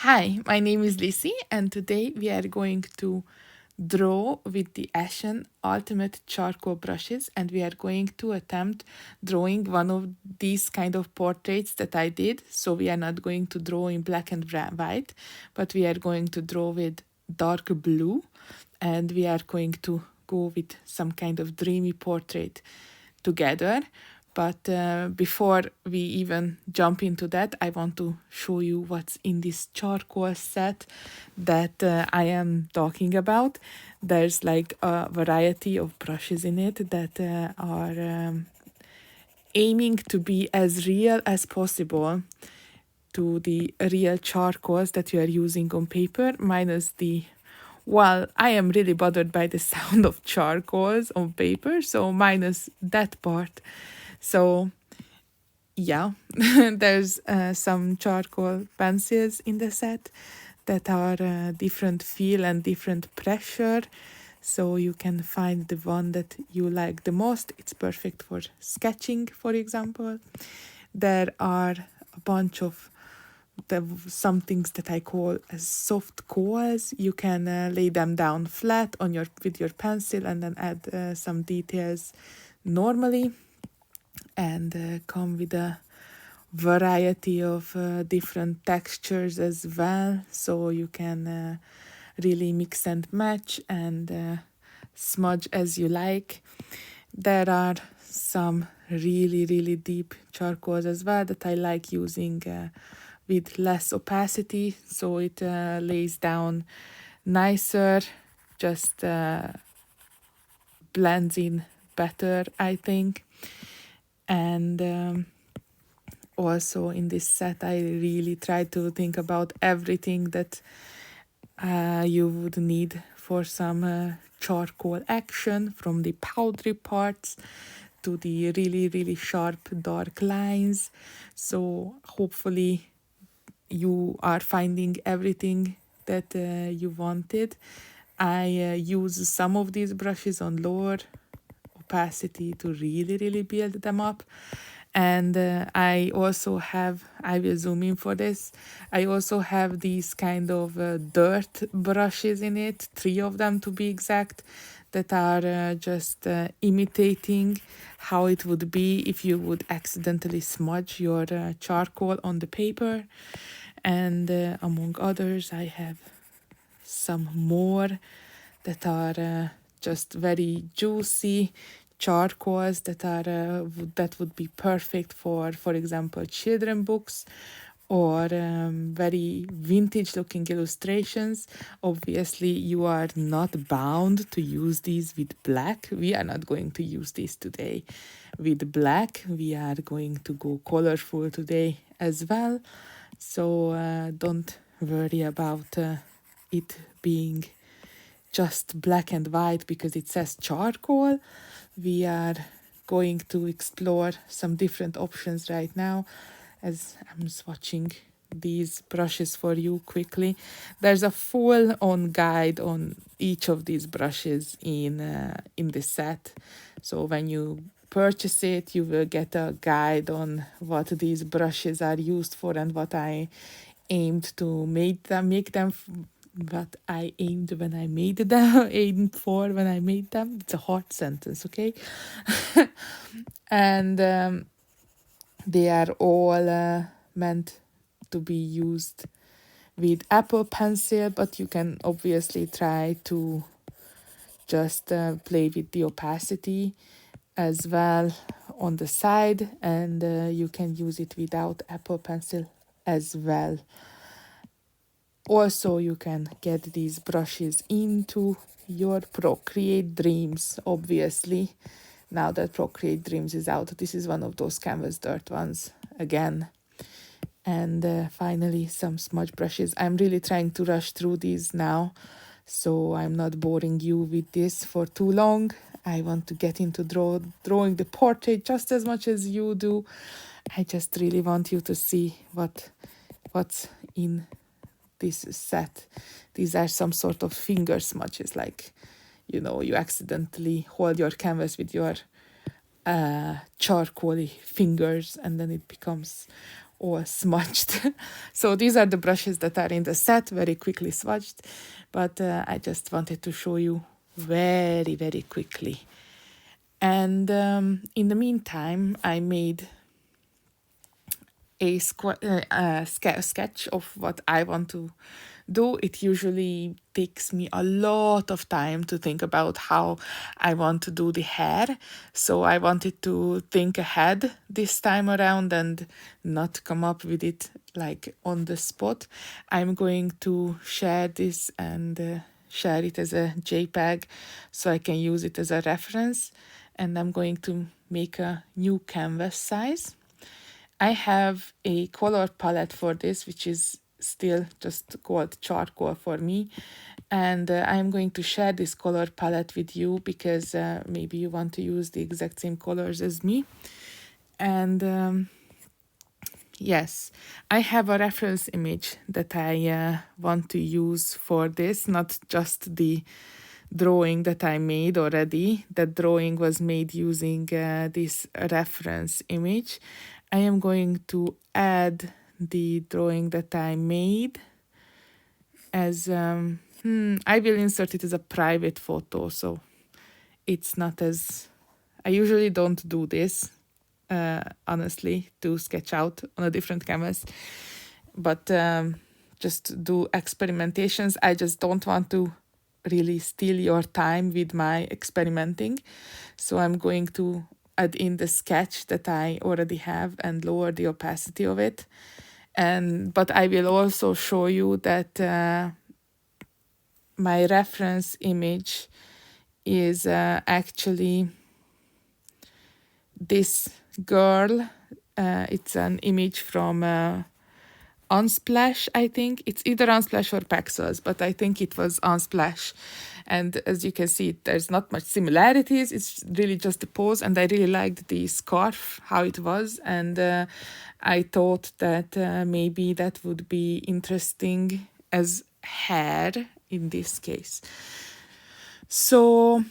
Hi, my name is Lissy, and today we are going to draw with the Ashen Ultimate Charcoal brushes, and we are going to attempt drawing one of these kind of portraits that I did. So we are not going to draw in black and white, but we are going to draw with dark blue, and we are going to go with some kind of dreamy portrait together. But before we even jump into that, I want to show you what's in this charcoal set that I am talking about. There's like a variety of brushes in it that are aiming to be as real as possible to the real charcoals that you are using on paper, minus the I am really bothered by the sound of charcoals on paper, so minus that part. So yeah, there's some charcoal pencils in the set that are different feel and different pressure. So you can find the one that you like the most. It's perfect for sketching, for example. There are a bunch of some things that I call as soft coals. You can lay them down flat on your with your pencil and then add some details normally, and come with a variety of different textures as well, so you can really mix and match and smudge as you like. There are some really deep charcoals as well that I like using with less opacity, so it lays down nicer, just blends in better, I think. And also in this set, I really try to think about everything that you would need for some charcoal action, from the powdery parts to the really sharp dark lines. So hopefully you are finding everything that you wanted. I use some of these brushes on lower opacity to really build them up. And I will zoom in for this. I also have these kind of dirt brushes in it, 3 of them to be exact, that are just imitating how it would be if you would accidentally smudge your charcoal on the paper. And among others, I have some more that are just very juicy charcoals that are that would be perfect for example, children books or very vintage looking illustrations. Obviously, you are not bound to use these with black. We are not going to use these today with black. We are going to go colorful today as well. So don't worry about it being just black and white because it says charcoal. We are going to explore some different options right now as I'm swatching these brushes for you quickly. There's a full on guide on each of these brushes in the set. So when you purchase it, you will get a guide on what these brushes are used for and what I aimed to make them what I aimed when I made them, aimed for when I made them. It's a hard sentence, okay? And they are all meant to be used with Apple Pencil, but you can obviously try to just play with the opacity as well on the side, and you can use it without Apple Pencil as well. Also, you can get these brushes into your Procreate Dreams, obviously. Now that Procreate Dreams is out, this is one of those canvas dirt ones again. And finally, some smudge brushes. I'm really trying to rush through these now, so I'm not boring you with this for too long. I want to get into drawing the portrait just as much as you do. I just really want you to see what's in this set. These are some sort of finger smudges, like, you accidentally hold your canvas with your charcoaly fingers and then it becomes all smudged. So these are the brushes that are in the set, very quickly swatched, but I just wanted to show you very, very quickly. And in the meantime, I made a sketch of what I want to do. It usually takes me a lot of time to think about how I want to do the hair. So I wanted to think ahead this time around and not come up with it like on the spot. I'm going to share this and share it as a JPEG so I can use it as a reference. And I'm going to make a new canvas size. I have a color palette for this, which is still just called charcoal for me. And I'm going to share this color palette with you because maybe you want to use the exact same colors as me. And yes, I have a reference image that I want to use for this, not just the drawing that I made already. That drawing was made using this reference image. I am going to add the drawing that I made as I will insert it as a private photo, so it's not as I usually don't do this honestly, to sketch out on a different canvas, but just do experimentations. I just don't want to really steal your time with my experimenting, so I'm going to add in the sketch that I already have and lower the opacity of it. But I will also show you that my reference image is actually this girl. It's an image from Unsplash, I think. It's either Unsplash or Pexels, but I think it was Unsplash. And as you can see, there's not much similarities. It's really just the pose. And I really liked the scarf, how it was. And I thought that maybe that would be interesting as hair in this case. So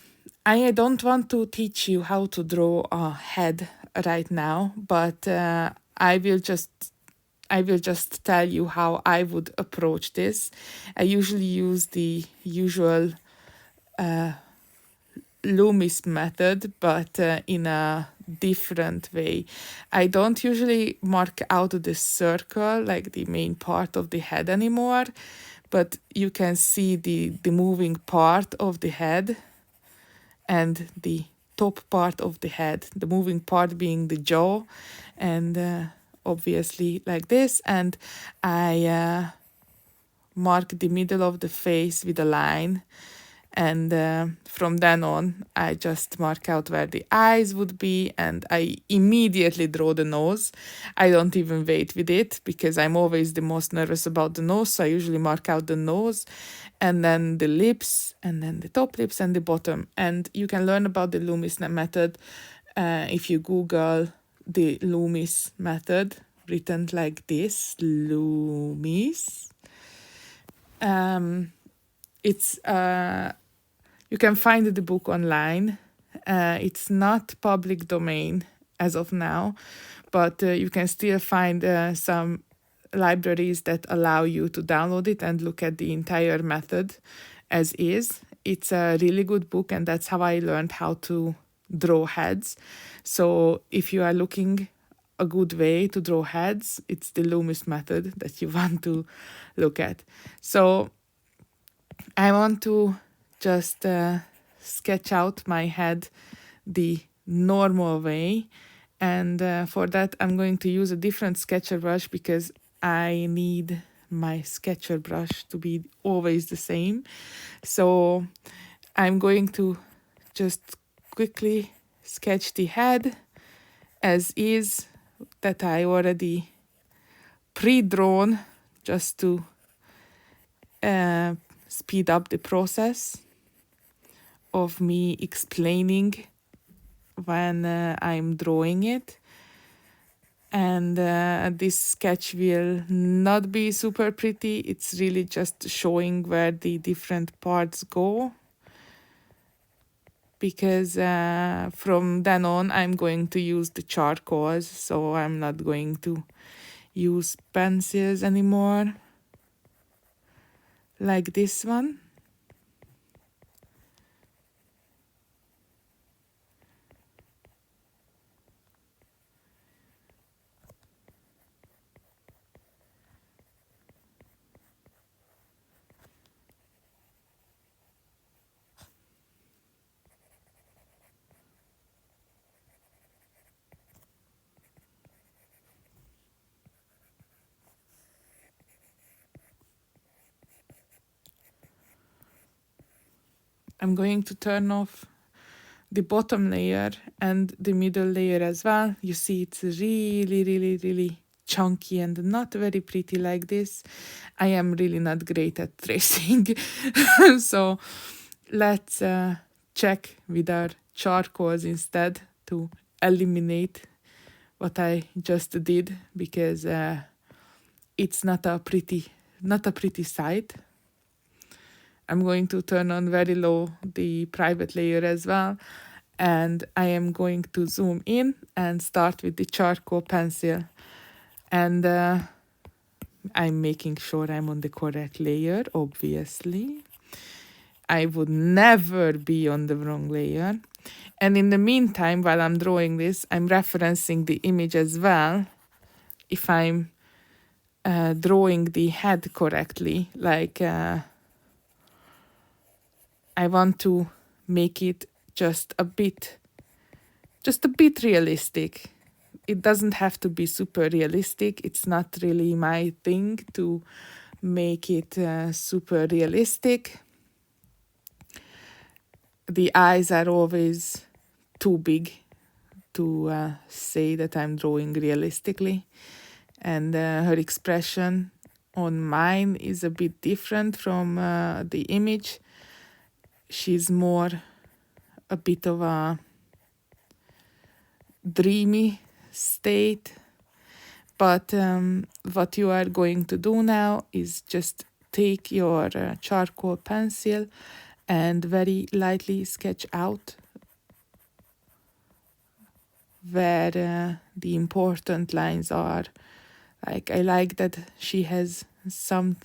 I don't want to teach you how to draw a head right now, but I will just tell you how I would approach this. I usually use the usual Loomis method, but in a different way. I don't usually mark out the circle, like the main part of the head anymore, but you can see the moving part of the head and the top part of the head, the moving part being the jaw, and obviously like this. And I mark the middle of the face with a line, and from then on I just mark out where the eyes would be, and I immediately draw the nose. I don't even wait with it because I'm always the most nervous about the nose, so I usually mark out the nose and then the lips and then the top lips and the bottom. And you can learn about the Loomis method if you Google the Loomis method, written like this, Loomis. It's you can find the book online. It's not public domain as of now, but you can still find some libraries that allow you to download it and look at the entire method as is. It's a really good book, and that's how I learned how to draw heads. So if you are looking a good way to draw heads, it's the Loomis method that you want to look at. So I want to just sketch out my head the normal way, and for that I'm going to use a different sketcher brush because I need my sketcher brush to be always the same. So I'm going to just quickly sketch the head as is, that I already pre-drawn, just to speed up the process of me explaining when I'm drawing it. And this sketch will not be super pretty. It's really just showing where the different parts go, because from then on I'm going to use the charcoals, so I'm not going to use pencils anymore, like this one. I'm going to turn off the bottom layer and the middle layer as well. You see it's really chunky and not very pretty like this. I am really not great at tracing. So let's check with our charcoals instead to eliminate what I just did, because it's not a pretty sight. I'm going to turn on very low the private layer as well, and I am going to zoom in and start with the charcoal pencil, and I'm making sure I'm on the correct layer. Obviously I would never be on the wrong layer, and in the meantime, while I'm drawing this, I'm referencing the image as well. If I'm drawing the head correctly, like I want to make it just a bit realistic. It doesn't have to be super realistic. It's not really my thing to make it super realistic. The eyes are always too big to say that I'm drawing realistically, and her expression on mine is a bit different from the image. She's more a bit of a dreamy state, but what you are going to do now is just take your charcoal pencil and very lightly sketch out where the important lines are. Like, I like that she has some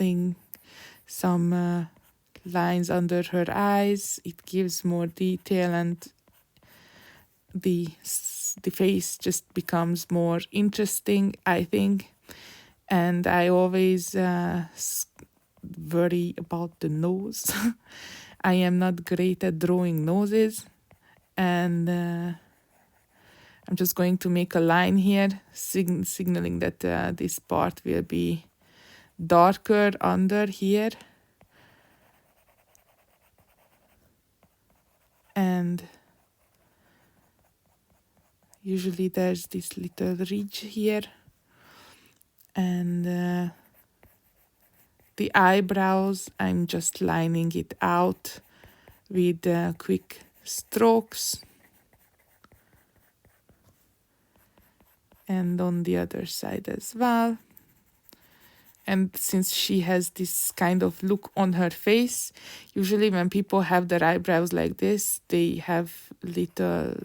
lines under her eyes. It gives more detail, and the face just becomes more interesting, I think. And I always worry about the nose. I am not great at drawing noses, and I'm just going to make a line here, signaling that this part will be darker under here. And usually there's this little ridge here, and the eyebrows, I'm just lining it out with quick strokes. And on the other side as well. And since she has this kind of look on her face, usually when people have their eyebrows like this, they have little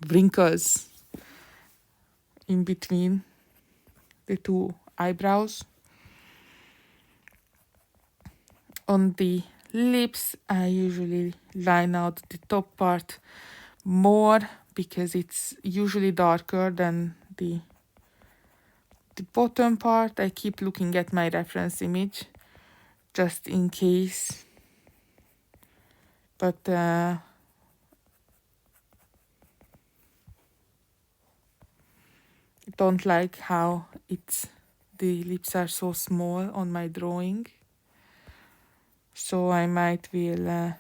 wrinkles in between the two eyebrows. On the lips, I usually line out the top part more because it's usually darker than the bottom part. I keep looking at my reference image just in case, but don't like how the lips are so small on my drawing, so I might will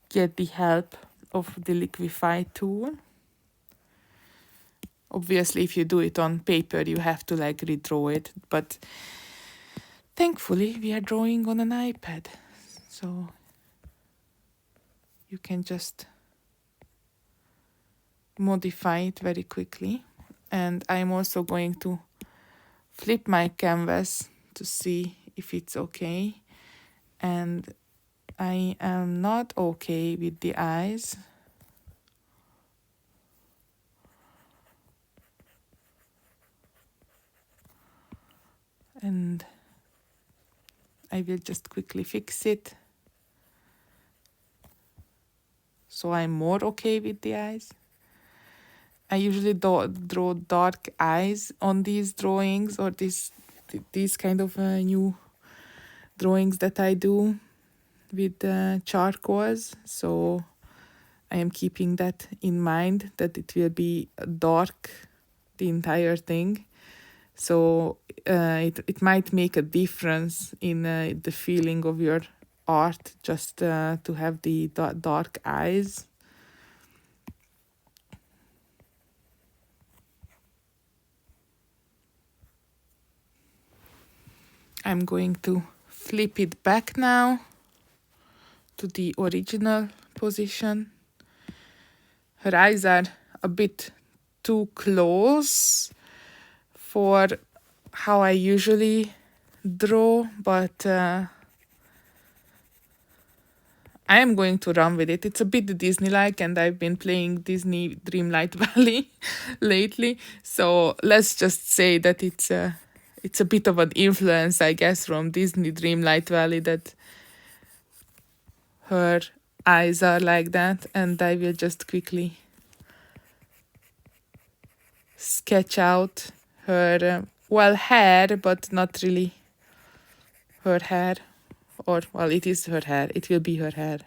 get the help of the liquify tool. Obviously, if you do it on paper, you have to like redraw it, but thankfully we are drawing on an iPad, so you can just modify it very quickly. And I'm also going to flip my canvas to see if it's okay, and I am not okay with the eyes. and I will just quickly fix it so I'm more okay with the eyes. I usually draw dark eyes on these drawings, or these kind of new drawings that I do with charcoals. So I am keeping that in mind, that it will be dark, the entire thing. So it might make a difference in the feeling of your art, just to have the dark eyes. I'm going to flip it back now to the original position. Her eyes are a bit too close for how I usually draw, but I am going to run with it. It's a bit Disney-like, and I've been playing Disney Dreamlight Valley lately. So let's just say that it's a bit of an influence, I guess, from Disney Dreamlight Valley, that her eyes are like that. And I will just quickly sketch out her, hair, but not really her hair. Or, well, it is her hair. It will be her hair.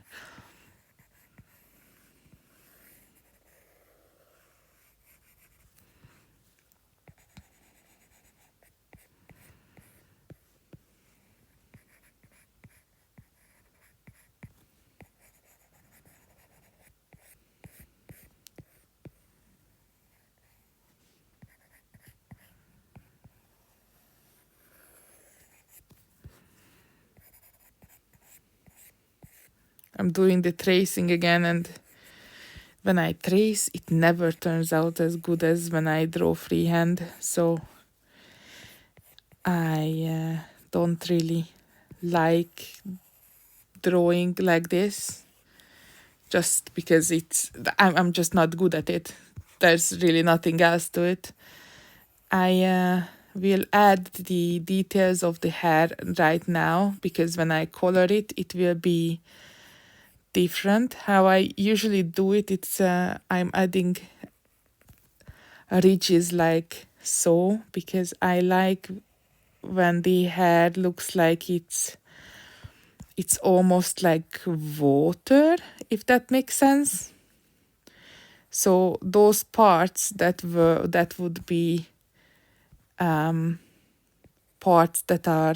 I'm doing the tracing again, and when I trace, it never turns out as good as when I draw freehand. So I don't really like drawing like this, just because I'm just not good at it. There's really nothing else to it. I will add the details of the hair right now, because when I color it, it will be different. How I usually do it, it's I'm adding ridges like so, because I like when the hair looks like it's almost like water, if that makes sense. So those parts that would be parts that are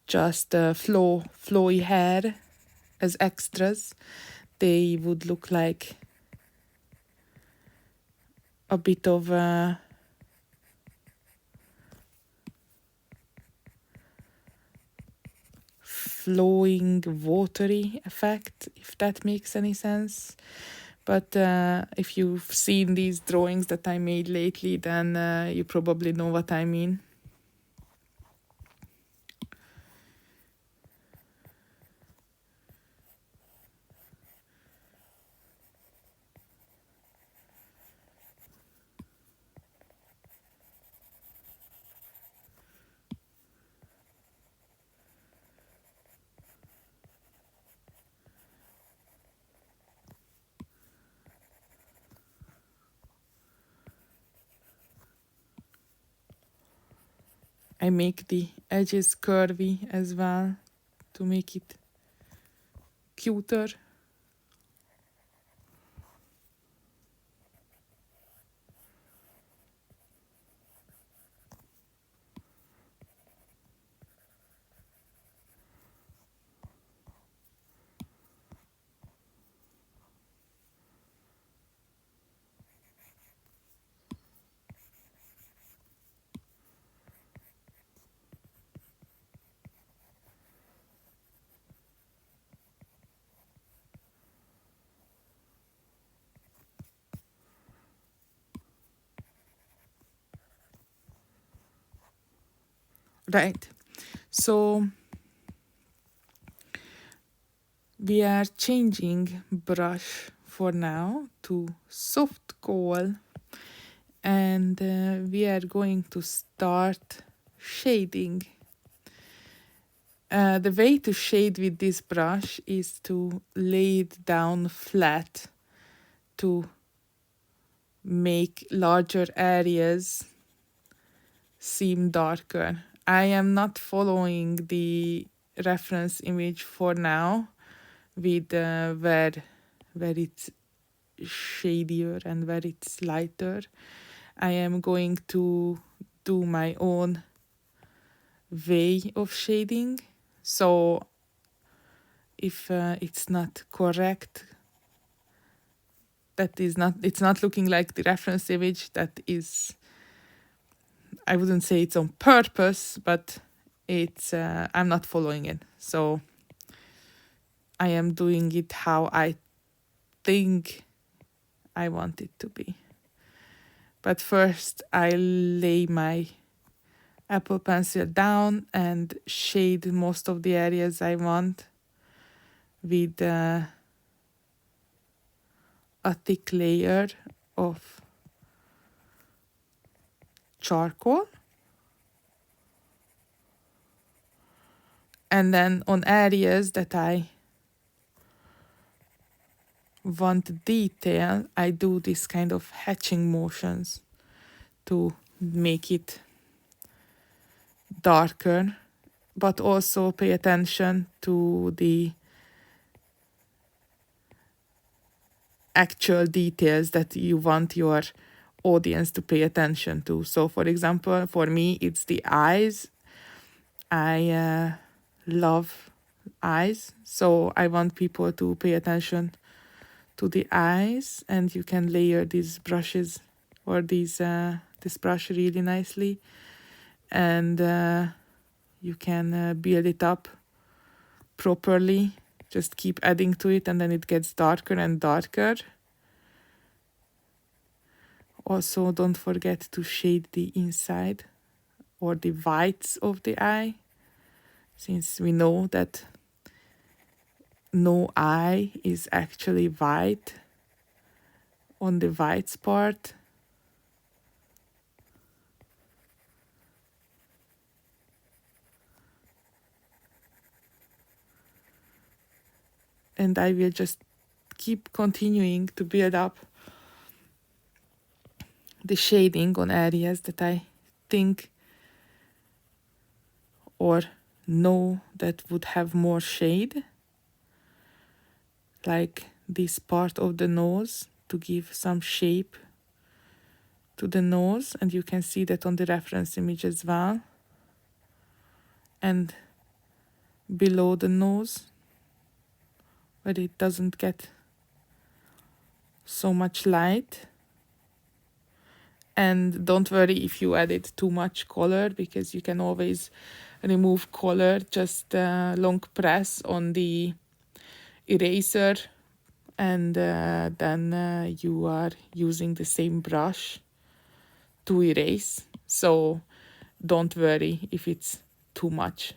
just flowy hair as extras, they would look like a bit of a flowing watery effect, if that makes any sense. But if you've seen these drawings that I made lately, then you probably know what I mean. I make the edges curvy as well to make it cuter. Right. So we are changing brush for now to soft coal, And we are going to start shading. The way to shade with this brush is to lay it down flat to make larger areas seem darker. I am not following the reference image for now with where it's shadier and where it's lighter. I am going to do my own way of shading. So if it's not correct, it's not looking like the reference image, that is, I wouldn't say it's on purpose, but it's I'm not following it. So I am doing it how I think I want it to be. But first I lay my Apple Pencil down and shade most of the areas I want with a thick layer of charcoal. And then on areas that I want detail, I do this kind of hatching motions to make it darker, but also pay attention to the actual details that you want your audience to pay attention to. So for example, for me, it's the eyes. I love eyes, so I want people to pay attention to the eyes, and you can layer these brushes or this brush really nicely, and you can build it up properly. Just keep adding to it, and then it gets darker and darker. Also, don't forget to shade the inside or the whites of the eye, since we know that no eye is actually white on the whites part. And I will just keep continuing to build up the shading on areas that I think or know that would have more shade, like this part of the nose, to give some shape to the nose, and you can see that on the reference image as well, and below the nose where it doesn't get so much light. And don't worry if you added too much color, because you can always remove color. Just long press on the eraser, and then you are using the same brush to erase. So don't worry if it's too much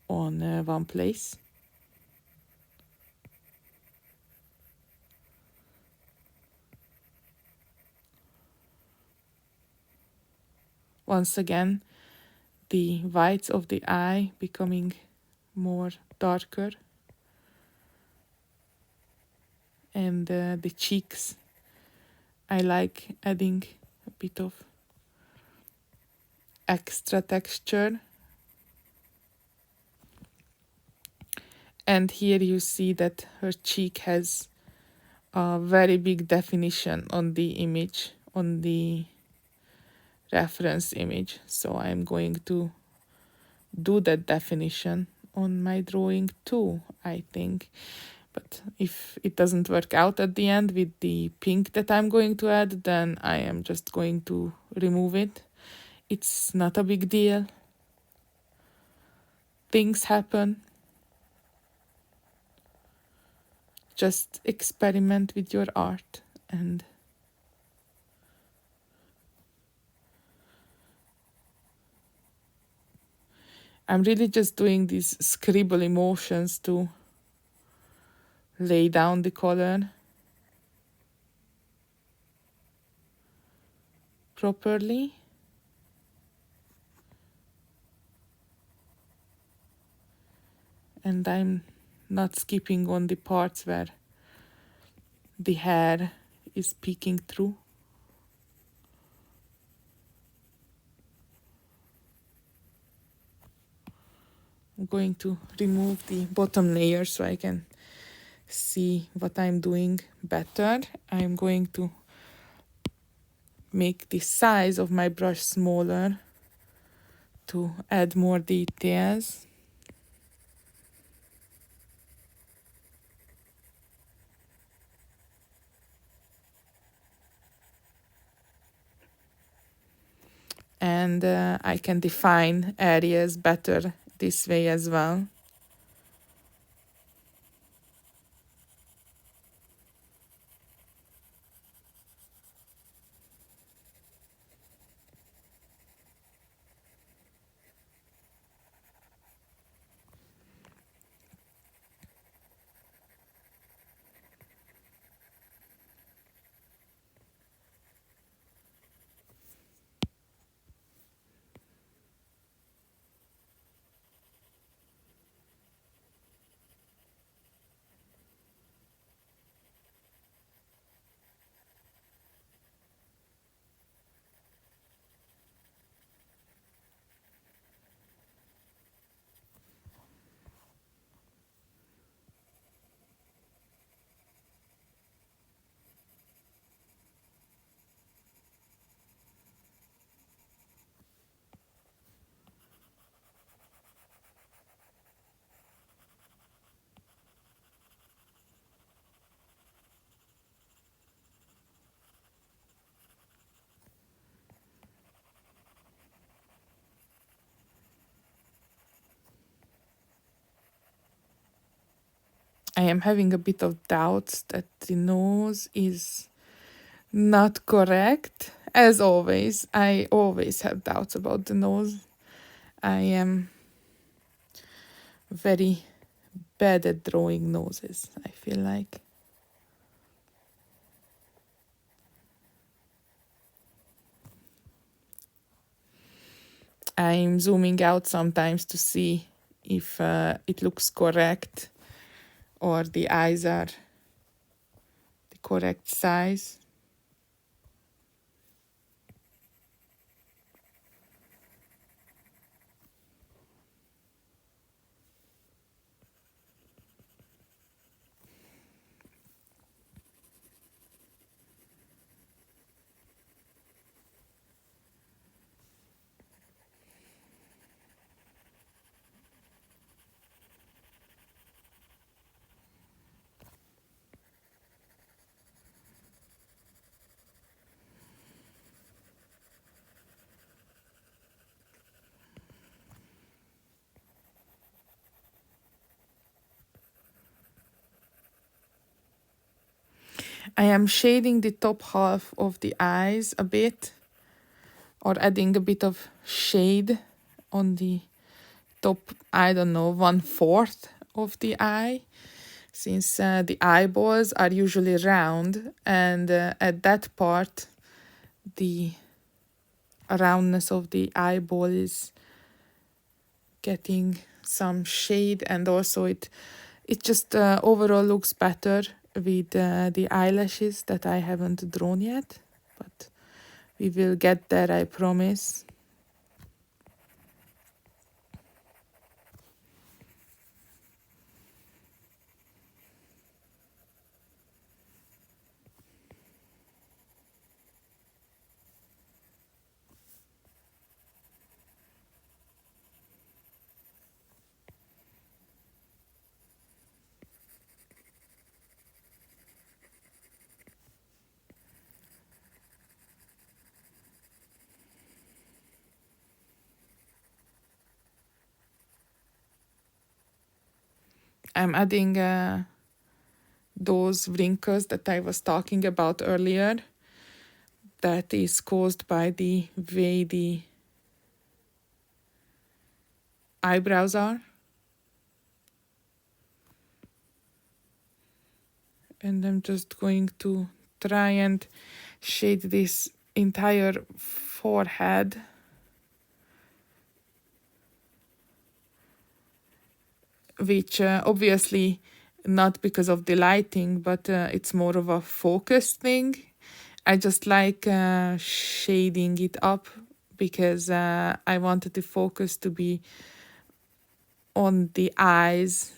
on one place. Once again, the whites of the eye becoming more darker, and the cheeks, I like adding a bit of extra texture. And here you see that her cheek has a very big definition on the image, on the reference image. So I'm going to do that definition on my drawing too, I think. But if it doesn't work out at the end with the pink that I'm going to add, then I am just going to remove it. It's not a big deal. Things happen. Just experiment with your art, and I'm really just doing these scribble motions to lay down the color. properly. And I'm not skipping on the parts where the hair is peeking through. I'm going to remove the bottom layer so I can see what I'm doing better. I'm going to make the size of my brush smaller to add more details. And I can define areas better this way as well. I am having a bit of doubts that the nose is not correct. As always, I always have doubts about the nose. I am very bad at drawing noses, I feel like. I'm zooming out sometimes to see if it looks correct or the eyes are the correct size. I am shading the top half of the eyes a bit, or adding a bit of shade on the top, I don't know, 1/4 of the eye, since the eyeballs are usually round, and at that part, the roundness of the eyeball is getting some shade, and also it just overall looks better with the eyelashes that I haven't drawn yet, but we will get there, I promise. I'm adding those wrinkles that I was talking about earlier, that is caused by the way the eyebrows are. And I'm just going to try and shade this entire forehead, which obviously not because of the lighting, but it's more of a focus thing. I just like shading it up because I wanted the focus to be on the eyes,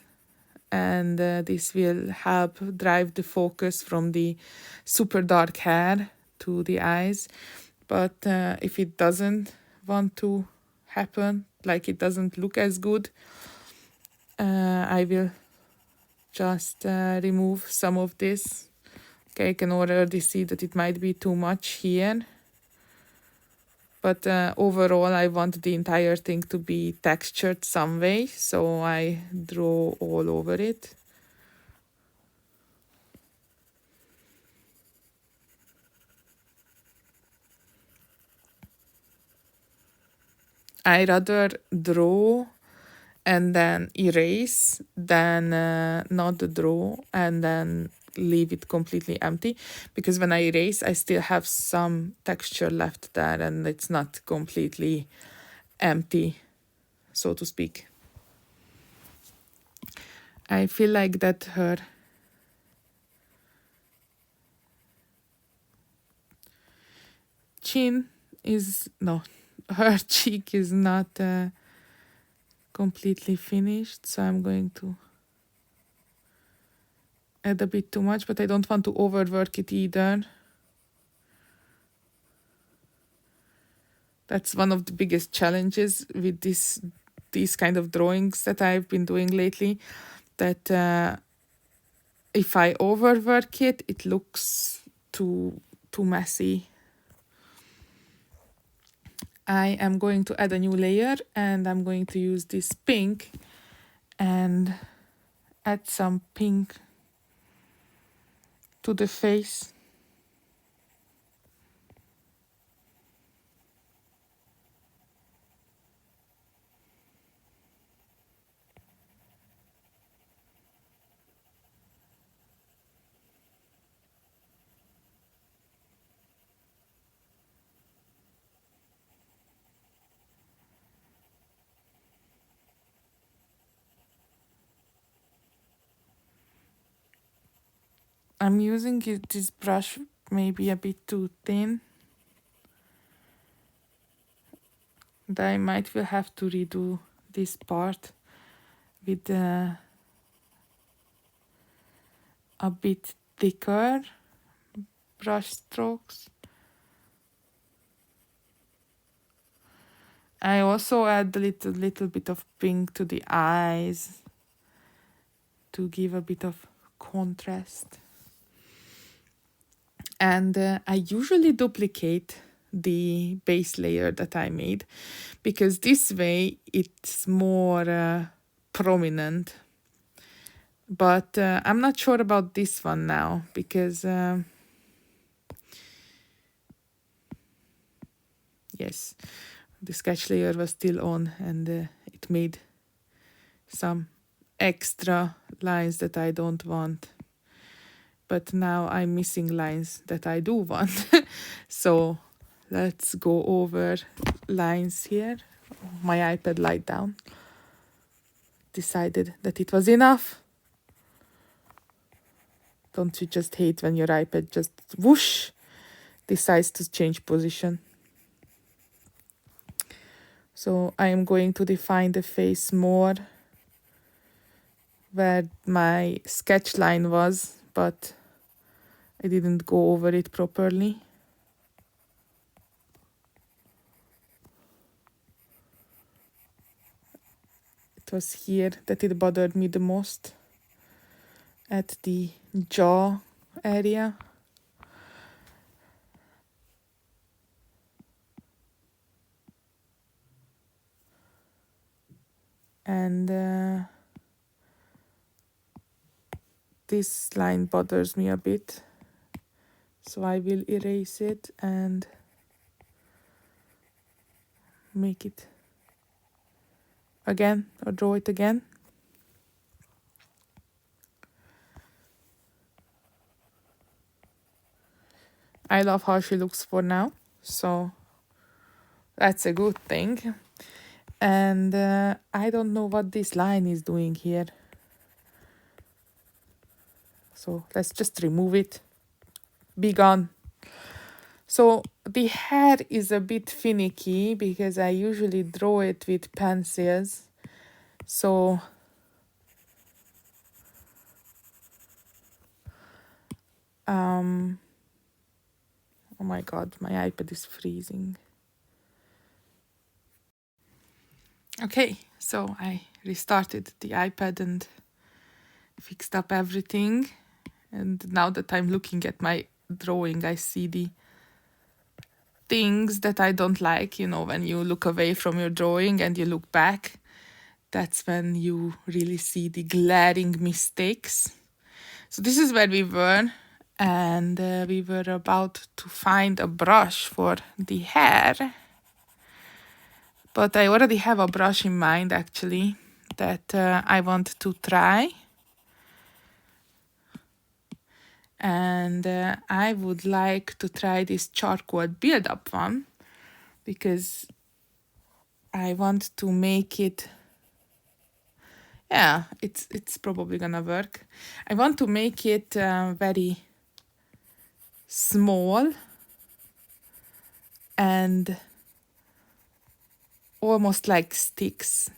and this will help drive the focus from the super dark hair to the eyes. But if it doesn't want to happen, like it doesn't look as good, I will just remove some of this. Okay, I can already see that it might be too much here. But overall, I want the entire thing to be textured some way, so I draw all over it. I rather draw and then erase than not draw and then leave it completely empty, because when I erase I still have some texture left there and it's not completely empty, so to speak. I feel like that her chin is no, her cheek is not completely finished, so I'm going to add a bit too much, but I don't want to overwork it either. That's one of the biggest challenges with these kind of drawings that I've been doing lately, that if I overwork it, it looks too messy. I am going to add a new layer, and I'm going to use this pink and add some pink to the face. I'm using this brush maybe a bit too thin. And I might will have to redo this part with a bit thicker brush strokes. I also add a little bit of pink to the eyes to give a bit of contrast. And I usually duplicate the base layer that I made, because this way it's more prominent. But I'm not sure about this one now, because yes, the sketch layer was still on, and it made some extra lines that I don't want. But now I'm missing lines that I do want. So let's go over lines here. My iPad lied down. Decided that it was enough. Don't you just hate when your iPad just whoosh decides to change position? So I am going to define the face more where my sketch line was, but I didn't go over it properly. It was here that it bothered me the most, at the jaw area. And this line bothers me a bit, so I will erase it and make it again, or draw it again. I love how she looks for now. So that's a good thing. And I don't know what this line is doing here. So let's just remove it. Be gone. So the hair is a bit finicky because I usually draw it with pencils. So oh my god, my iPad is freezing. Okay, so I restarted the iPad and fixed up everything. And now that I'm looking at my drawing, I see the things that I don't like. You know, when you look away from your drawing and you look back, that's when you really see the glaring mistakes. So this is where we were, and we were about to find a brush for the hair. But I already have a brush in mind, actually, that I want to try. And I would like to try this charcoal build-up one because I want to make it, yeah, it's probably gonna work. I want to make it very small and almost like sticks.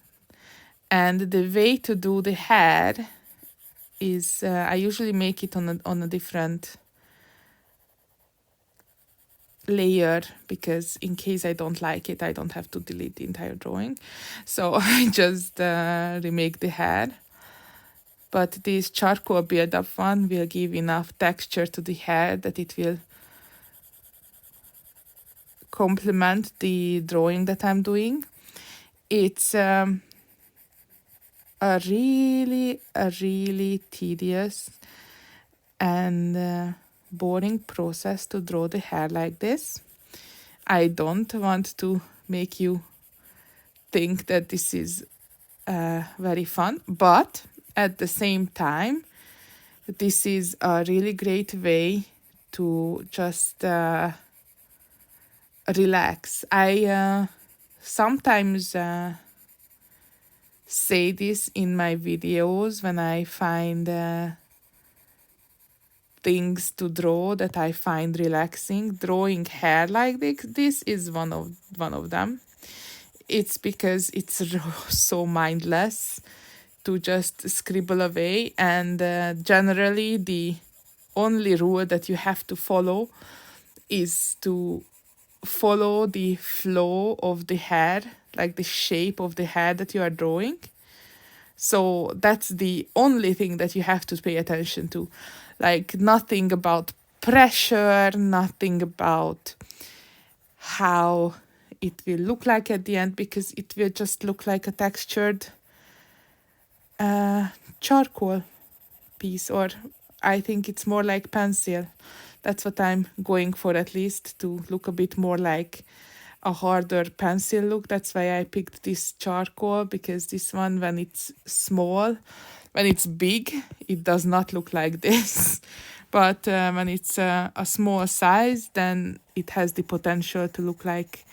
And the way to do the hair is I usually make it on a different layer because in case I don't like it, I don't have to delete the entire drawing. So I just remake the hair. But this charcoal build-up one will give enough texture to the hair that it will complement the drawing that I'm doing. It's a really tedious and boring process to draw the hair like this. I don't want to make you think that this is very fun, but at the same time, this is a really great way to just relax. I sometimes say this in my videos when I find things to draw that I find relaxing. Drawing hair like this is one of them. It's because it's so mindless to just scribble away, and generally the only rule that you have to follow is to follow the flow of the hair, like the shape of the hair that you are drawing. So that's the only thing that you have to pay attention to. Like nothing about pressure, nothing about how it will look like at the end, because it will just look like a textured charcoal piece, or I think it's more like pencil. That's what I'm going for, at least, to look a bit more like a harder pencil look. That's why I picked this charcoal, because this one, when it's small, when it's big, it does not look like this. But when it's a small size, then it has the potential to look like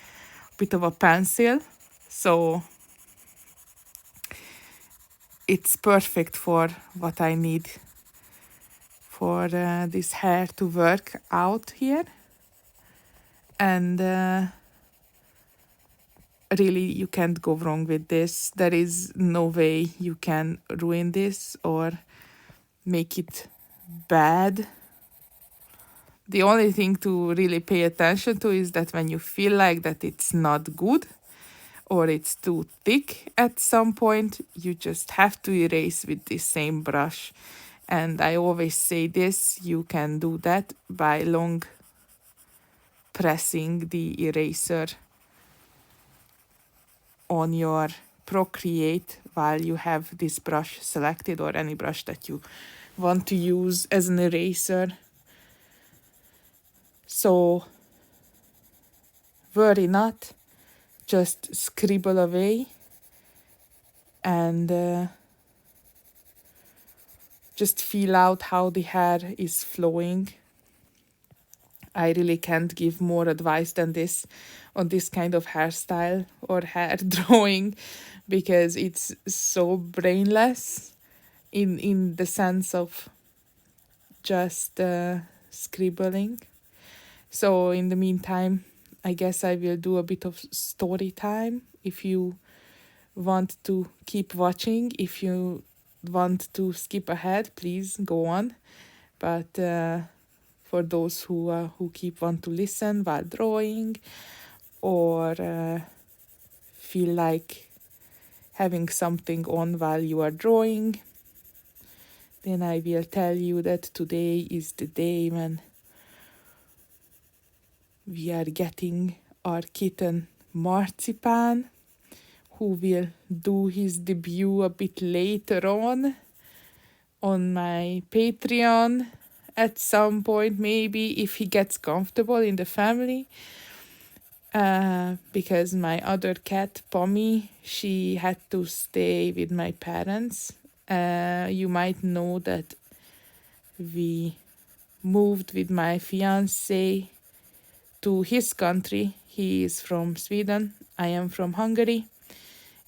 a bit of a pencil. So it's perfect for what I need for this hair to work out here. And really, you can't go wrong with this. There is no way you can ruin this or make it bad. The only thing to really pay attention to is that when you feel like that it's not good or it's too thick at some point, you just have to erase with the same brush. And I always say this, you can do that by long pressing the eraser on your Procreate while you have this brush selected, or any brush that you want to use as an eraser. So worry not, just scribble away and just feel out how the hair is flowing I really can't give more advice than this on this kind of hairstyle or hair drawing, because it's so brainless in the sense of just scribbling. So in the meantime, I guess I will do a bit of story time. If you want to keep watching, if you want to skip ahead, please go on. But for those who keep want to listen while drawing, or feel like having something on while you are drawing, then I will tell you that today is the day when we are getting our kitten Marzipan, who will do his debut a bit later on my Patreon at some point, maybe, if he gets comfortable in the family. Because my other cat, Pommy, she had to stay with my parents. You might know that we moved with my fiance to his country. He is from Sweden. I am from Hungary.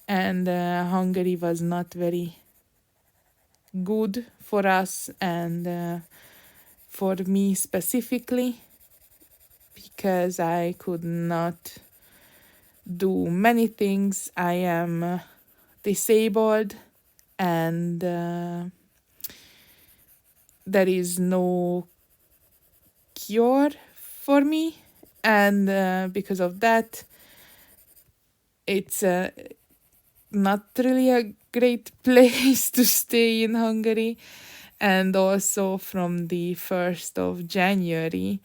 And Hungary was not very good for us, and for me specifically, because I could not do many things. I am disabled, and there is no cure for me, and because of that, it's not really a great place to stay in Hungary. And also from the 1st of January,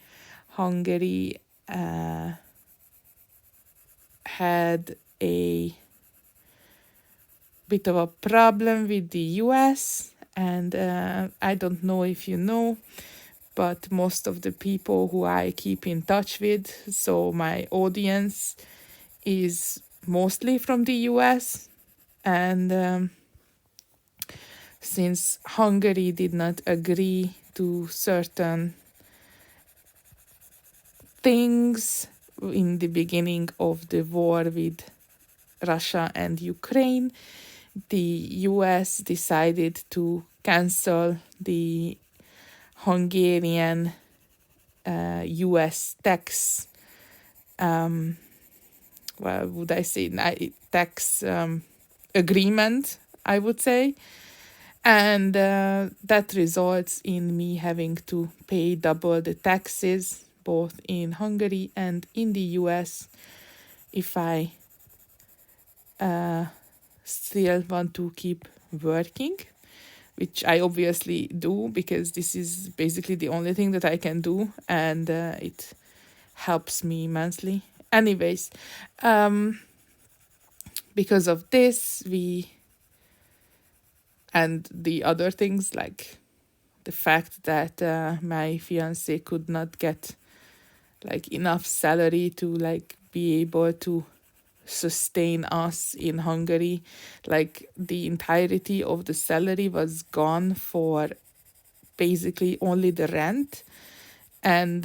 Hungary had a bit of a problem with the US, and I don't know if you know, but most of the people who I keep in touch with, so my audience, is mostly from the US. And since Hungary did not agree to certain things in the beginning of the war with Russia and Ukraine, the US decided to cancel the Hungarian US tax, well, would I say, tax agreement, I would say. And that results in me having to pay double the taxes, both in Hungary and in the US, if I still want to keep working, which I obviously do, because this is basically the only thing that I can do, and it helps me immensely. Anyways, because of this, and the other things, like the fact that my fiance could not get like enough salary to like be able to sustain us in Hungary, like the entirety of the salary was gone for basically only the rent. And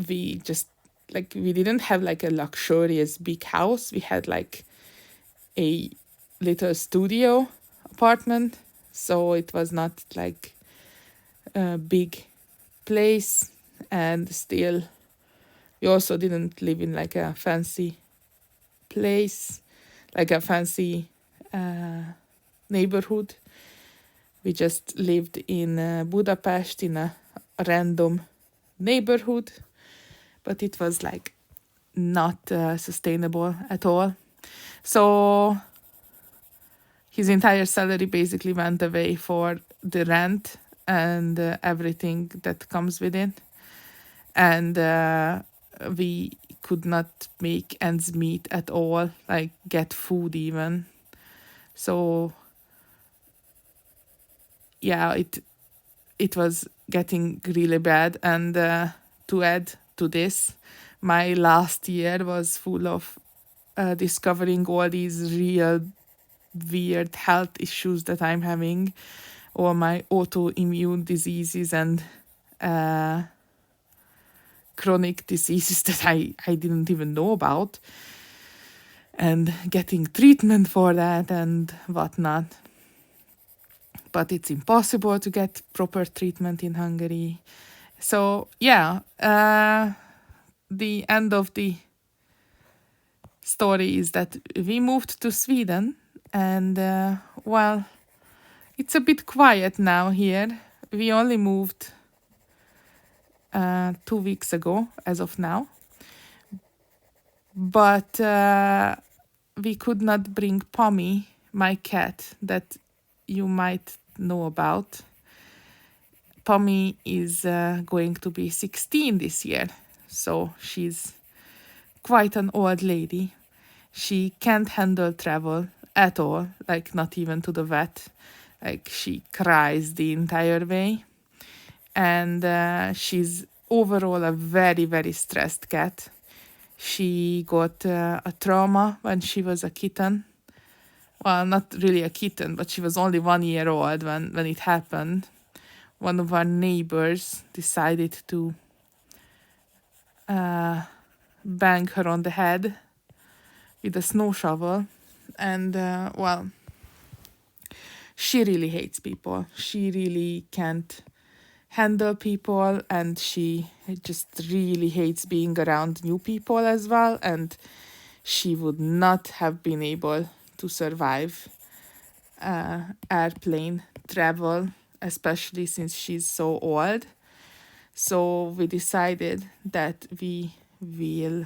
we just, like, we didn't have like a luxurious big house. We had like a little studio apartment, so it was not like a big place. And still, we also didn't live in like a fancy place, like a fancy neighborhood. We just lived in Budapest in a random neighborhood, but it was like not sustainable at all. So his entire salary basically went away for the rent and everything that comes with it. And we could not make ends meet at all, like get food even. So yeah, it was getting really bad. And to add to this, my last year was full of discovering all these real weird health issues that I'm having, or my autoimmune diseases, and chronic diseases that I didn't even know about, and getting treatment for that and whatnot. But it's impossible to get proper treatment in Hungary. So yeah, the end of the story is that we moved to Sweden, and well, it's a bit quiet now here. We only moved 2 weeks ago, as of now, but we could not bring Pommy, my cat, that you might know about. Pommy is going to be 16 this year, so she's quite an old lady. She can't handle travel at all, like not even to the vet. Like she cries the entire way. And she's overall a very, very stressed cat. She got a trauma when she was a kitten. Well, not really a kitten, but she was only 1 year old when it happened. One of our neighbors decided to bang her on the head with a snow shovel. And, well, she really hates people. She really can't handle people, and she just really hates being around new people as well. And she would not have been able to survive airplane travel, especially since she's so old. So we decided that we will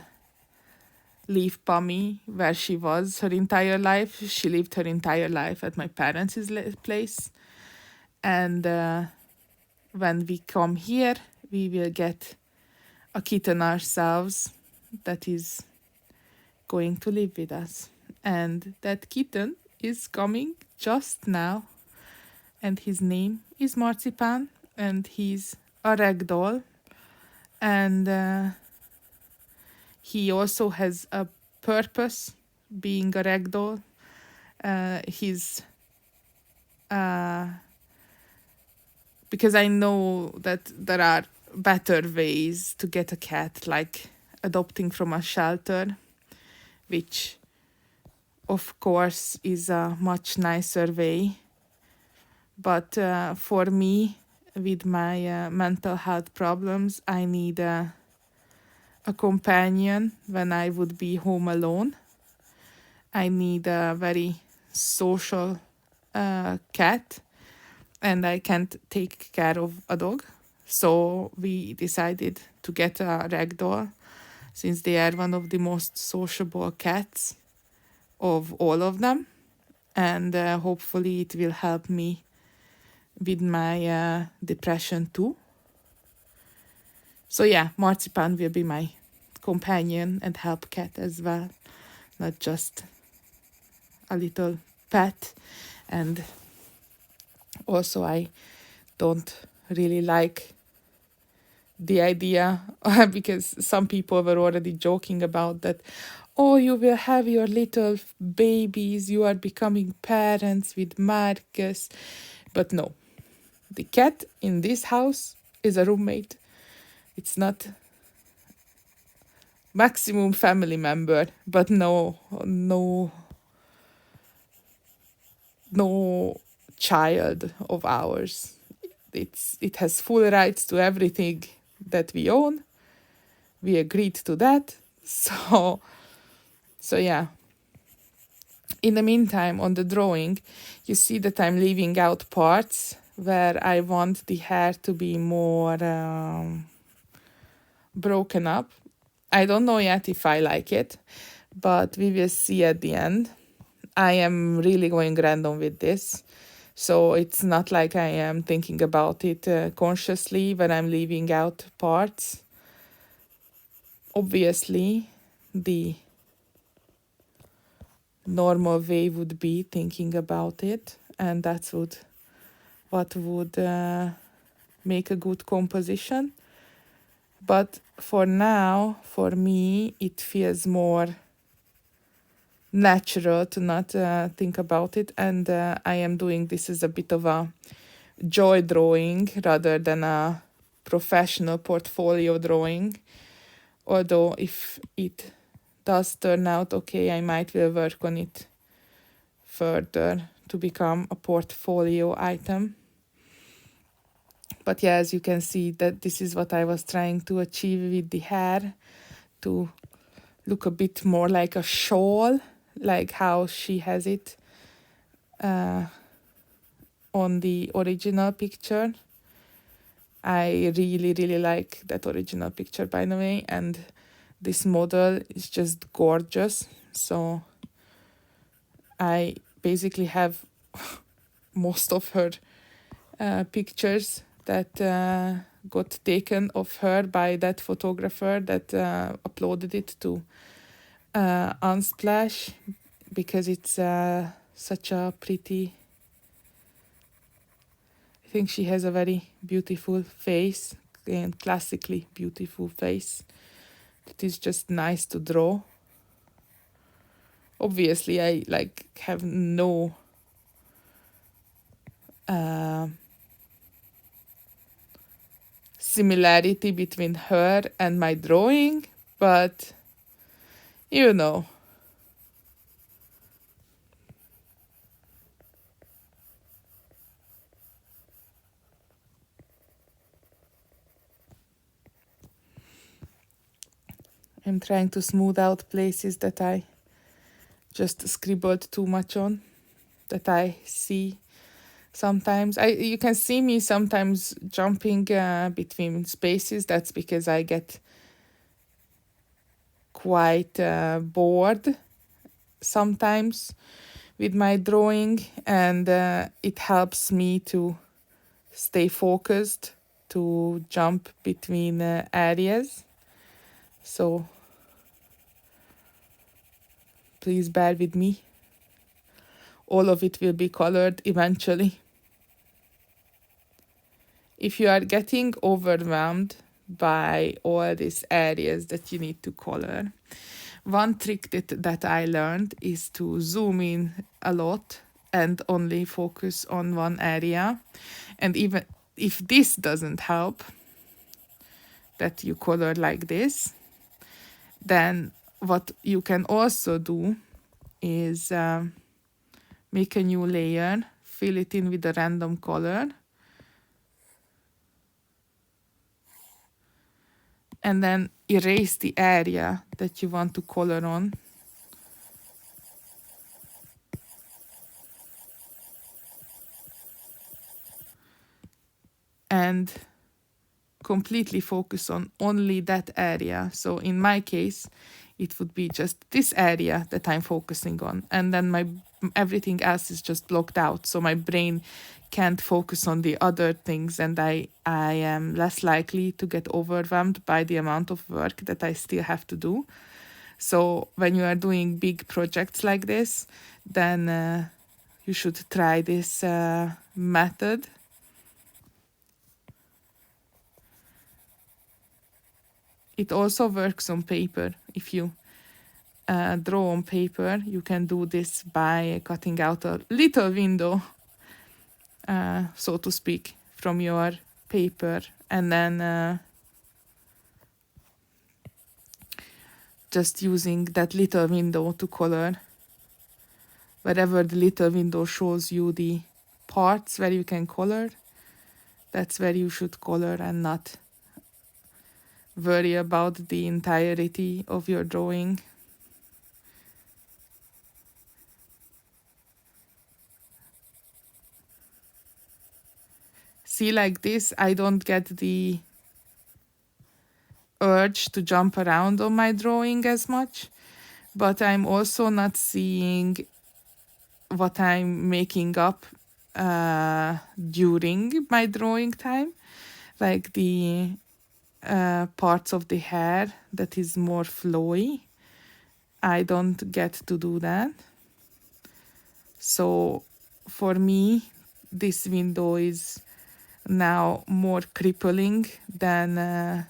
leave Pommy where she was her entire life. She lived her entire life at my parents' place. And when we come here, we will get a kitten ourselves that is going to live with us. And that kitten is coming just now. And his name is Marzipan, and he's a ragdoll. And he also has a purpose, being a ragdoll. He's because I know that there are better ways to get a cat, like adopting from a shelter, which of course is a much nicer way. But for me, with my mental health problems, I need a companion when I would be home alone. I need a very social cat, and I can't take care of a dog. So we decided to get a ragdoll, since they are one of the most sociable cats of all of them. And hopefully it will help me with my depression too. So yeah, Marzipan will be my companion and help cat as well, not just a little pet. And also I don't really like the idea because some people were already joking about that. Oh, you will have your little babies, you are becoming parents with Marcus. But no, the cat in this house is a roommate. It's not maximum family member, but no child of ours. It has full rights to everything that we own. We agreed to that. So yeah. In the meantime, on the drawing, you see that I'm leaving out parts where I want the hair to be more broken up. I don't know yet if I like it, but we will see at the end. I am really going random with this. So it's not like I am thinking about it consciously when I'm leaving out parts. Obviously, the normal way would be thinking about it, and that's what would make a good composition. But for now, for me, it feels more natural to not think about it, and I am doing this as a bit of a joy drawing rather than a professional portfolio drawing. Although if it does turn out okay, I might will work on it further to become a portfolio item. But yeah, as you can see, that this is what I was trying to achieve with the hair, to look a bit more like a shawl, like how she has it on the original picture. I really, really like that original picture, by the way, and this model is just gorgeous. So I basically have most of her pictures that got taken of her by that photographer that uploaded it to Unsplash, because it's such a pretty, I think she has a very beautiful face, and classically beautiful face. It is just nice to draw. Obviously, I like have no similarity between her and my drawing, but you know. I'm trying to smooth out places that I just scribbled too much on, that I see sometimes. You can see me sometimes jumping between spaces. That's because I get quite bored sometimes with my drawing, and it helps me to stay focused, to jump between areas. So please bear with me. All of it will be colored eventually. If you are getting overwhelmed by all these areas that you need to color, one trick that I learned is to zoom in a lot and only focus on one area. And even if this doesn't help, that you color like this, then what you can also do is make a new layer, fill it in with a random color, and then erase the area that you want to color on. And completely focus on only that area. So in my case, it would be just this area that I'm focusing on, and then everything else is just blocked out. So my brain can't focus on the other things, and I am less likely to get overwhelmed by the amount of work that I still have to do. So when you are doing big projects like this, then you should try this method. It also works on paper. If you draw on paper, you can do this by cutting out a little window, so to speak, from your paper, and then just using that little window to color. Wherever the little window shows you the parts where you can color, that's where you should color, and not worry about the entirety of your drawing. See, like this, I don't get the urge to jump around on my drawing as much, but I'm also not seeing what I'm making up during my drawing time, like the parts of the hair that is more flowy. I don't get to do that. So for me, this window is now more crippling than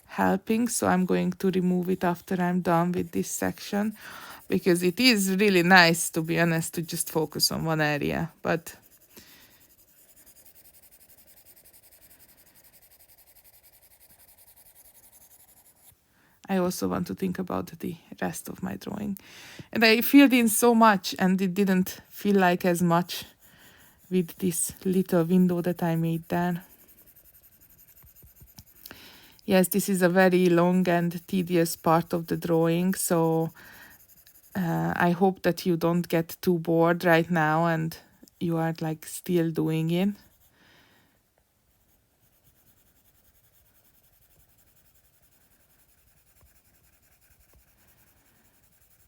helping. So I'm going to remove it after I'm done with this section, because it is really nice, to be honest, to just focus on one area. But I also want to think about the rest of my drawing. And I filled in so much, and it didn't feel like as much with this little window that I made there. Yes, this is a very long and tedious part of the drawing, so I hope that you don't get too bored right now and you are like still doing it.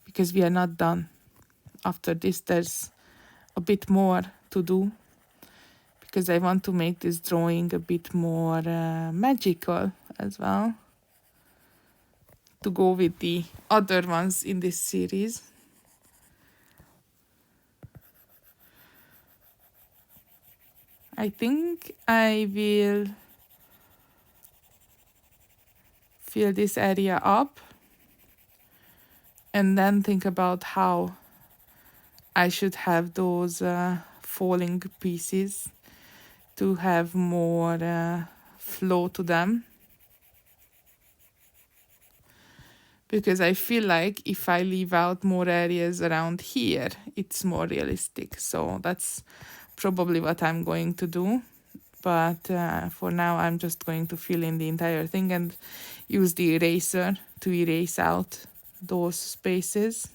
Because we are not done. After this, there's a bit more to do, because I want to make this drawing a bit more magical as well, to go with the other ones in this series. I think I will fill this area up and then think about how I should have those falling pieces to have more flow to them. Because I feel like if I leave out more areas around here, it's more realistic. So that's probably what I'm going to do. But for now, I'm just going to fill in the entire thing and use the eraser to erase out those spaces.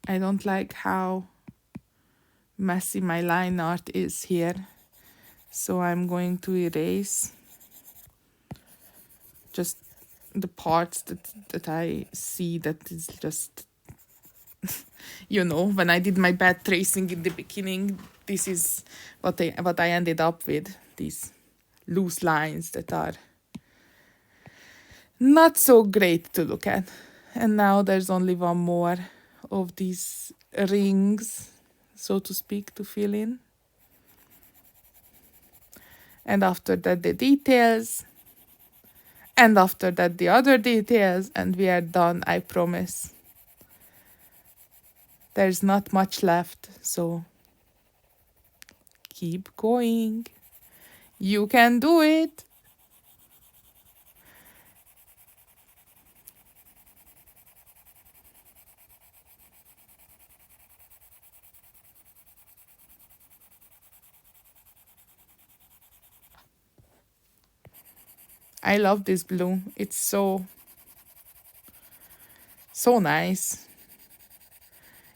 I don't like how messy my line art is here, so I'm going to erase just the parts that I see that is just, you know, when I did my bad tracing in the beginning, this is what I ended up with, these loose lines that are not so great to look at. And now there's only one more of these rings, so to speak, to fill in. And after that, the details. And after that, the other details. And we are done, I promise. There's not much left, so keep going. You can do it. I love this blue. It's so nice.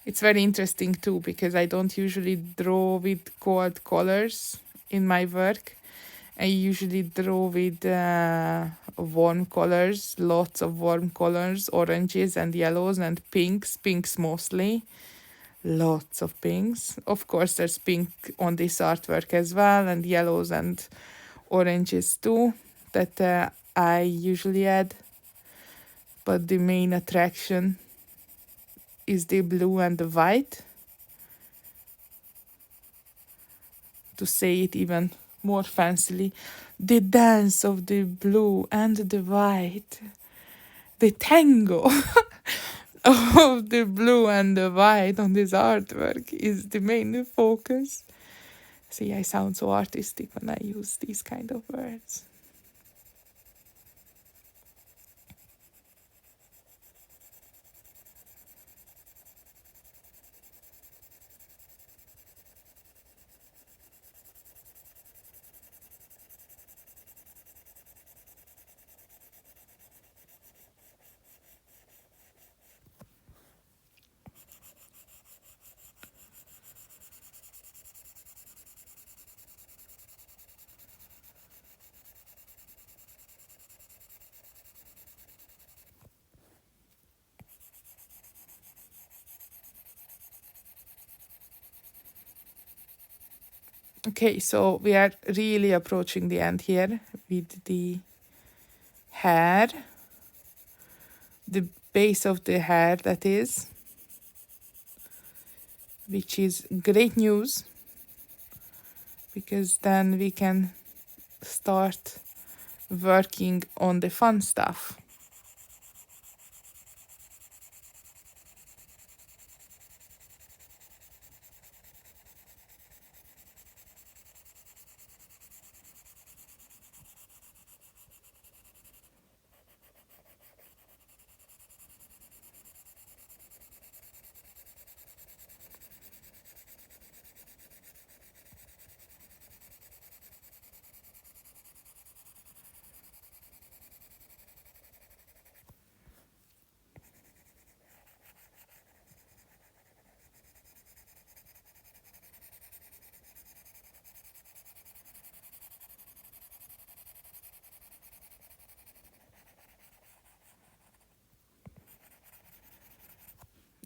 It's very interesting too, because I don't usually draw with cold colors in my work. I usually draw with warm colors, lots of warm colors, oranges and yellows and pinks mostly. Lots of pinks. Of course, there's pink on this artwork as well, and yellows and oranges too, that I usually add. But the main attraction is the blue and the white. To say it even more fancily, the dance of the blue and the white, the tango of the blue and the white on this artwork is the main focus. See, I sound so artistic when I use these kind of words. Okay, so we are really approaching the end here with the hair, the base of the hair, that is, which is great news because then we can start working on the fun stuff.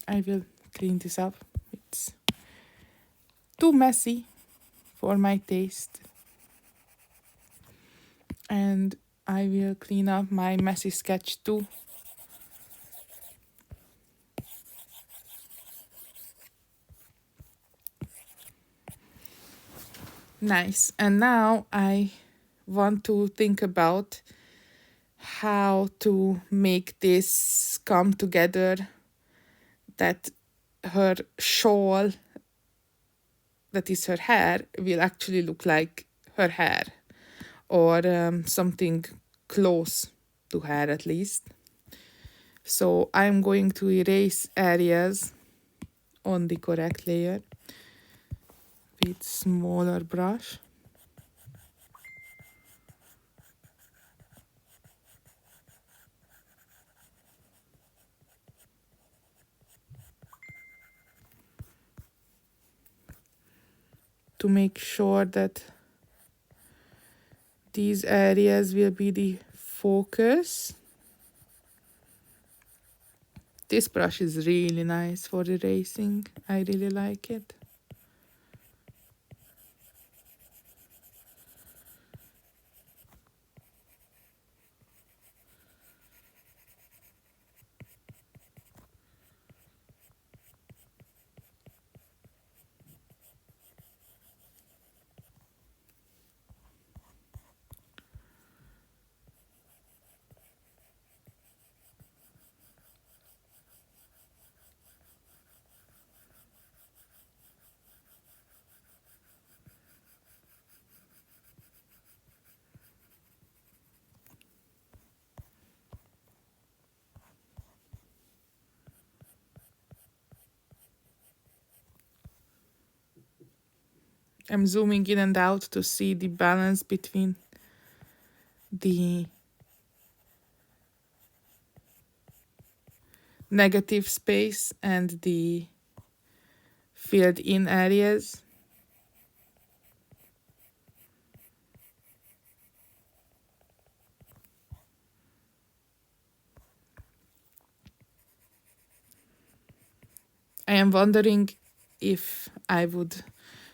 I will clean this up. It's too messy for my taste. And I will clean up my messy sketch too. Nice. And now I want to think about how to make this come together, that her shawl, that is her hair, will actually look like her hair, or something close to her at least. So I'm going to erase areas on the correct layer with smaller brush. To make sure that these areas will be the focus. This brush is really nice for erasing. I really like it. I'm zooming in and out to see the balance between the negative space and the filled in areas. I am wondering if I would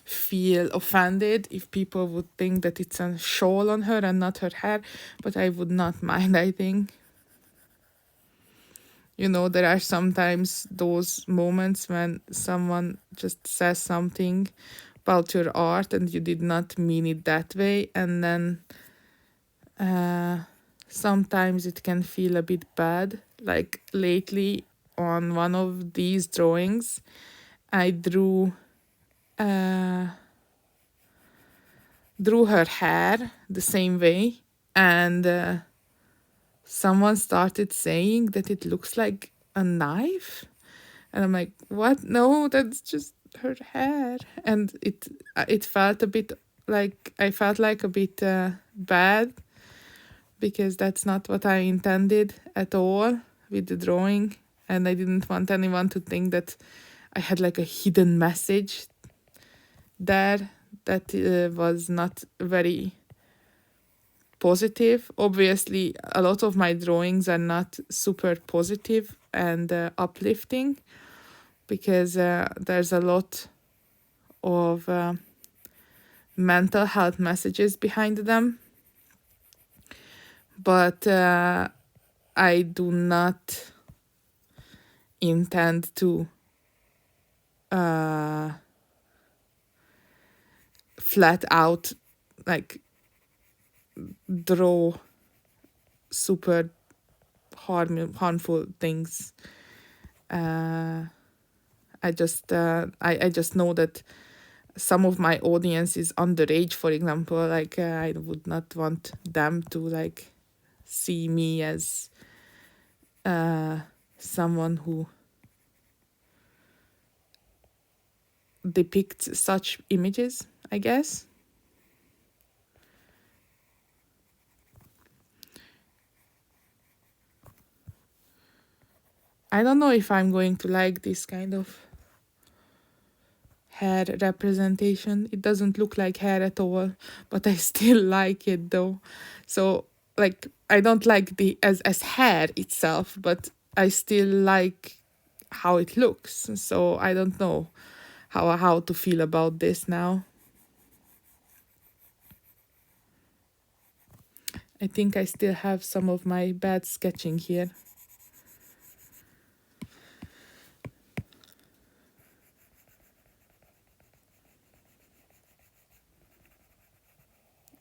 feel offended if people would think that it's a shawl on her and not her hair, but I would not mind, I think. You know, there are sometimes those moments when someone just says something about your art and you did not mean it that way, and then sometimes it can feel a bit bad. Like lately on one of these drawings, I drew her hair the same way, and someone started saying that it looks like a knife, and I'm like, what? No, that's just her hair. And it felt a bit like, I felt like a bit bad, because that's not what I intended at all with the drawing, and I didn't want anyone to think that I had like a hidden message there that was not very positive. Obviously, a lot of my drawings are not super positive and uplifting, because there's a lot of mental health messages behind them. But I do not intend to flat out, like, draw super harmful things. I just know that some of my audience is underage, for example. Like, I would not want them to like see me as someone who depicts such images, I guess. I don't know if I'm going to like this kind of hair representation. It doesn't look like hair at all, but I still like it though. So, like, I don't like the as hair itself, but I still like how it looks. So I don't know how to feel about this now. I think I still have some of my bad sketching here.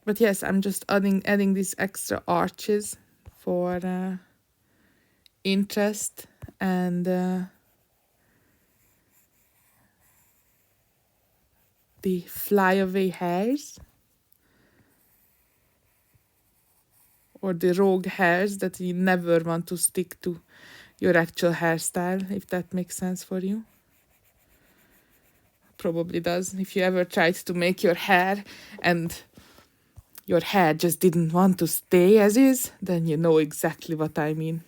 But yes, I'm just adding these extra arches for interest and the flyaway hairs, or the rogue hairs that you never want to stick to your actual hairstyle, if that makes sense for you. Probably does. If you ever tried to make your hair and your hair just didn't want to stay as is, then you know exactly what I mean.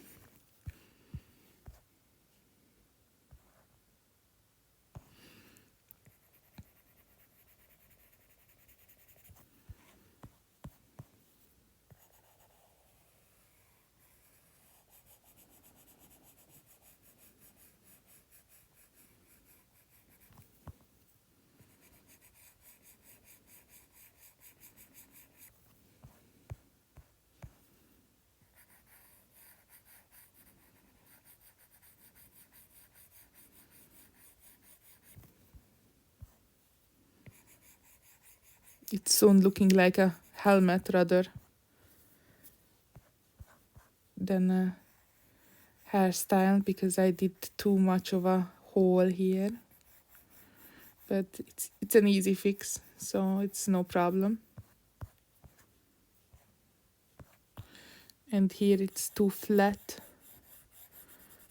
It's soon looking like a helmet rather than a hairstyle, because I did too much of a hole here. But it's an easy fix, so it's no problem. And here it's too flat,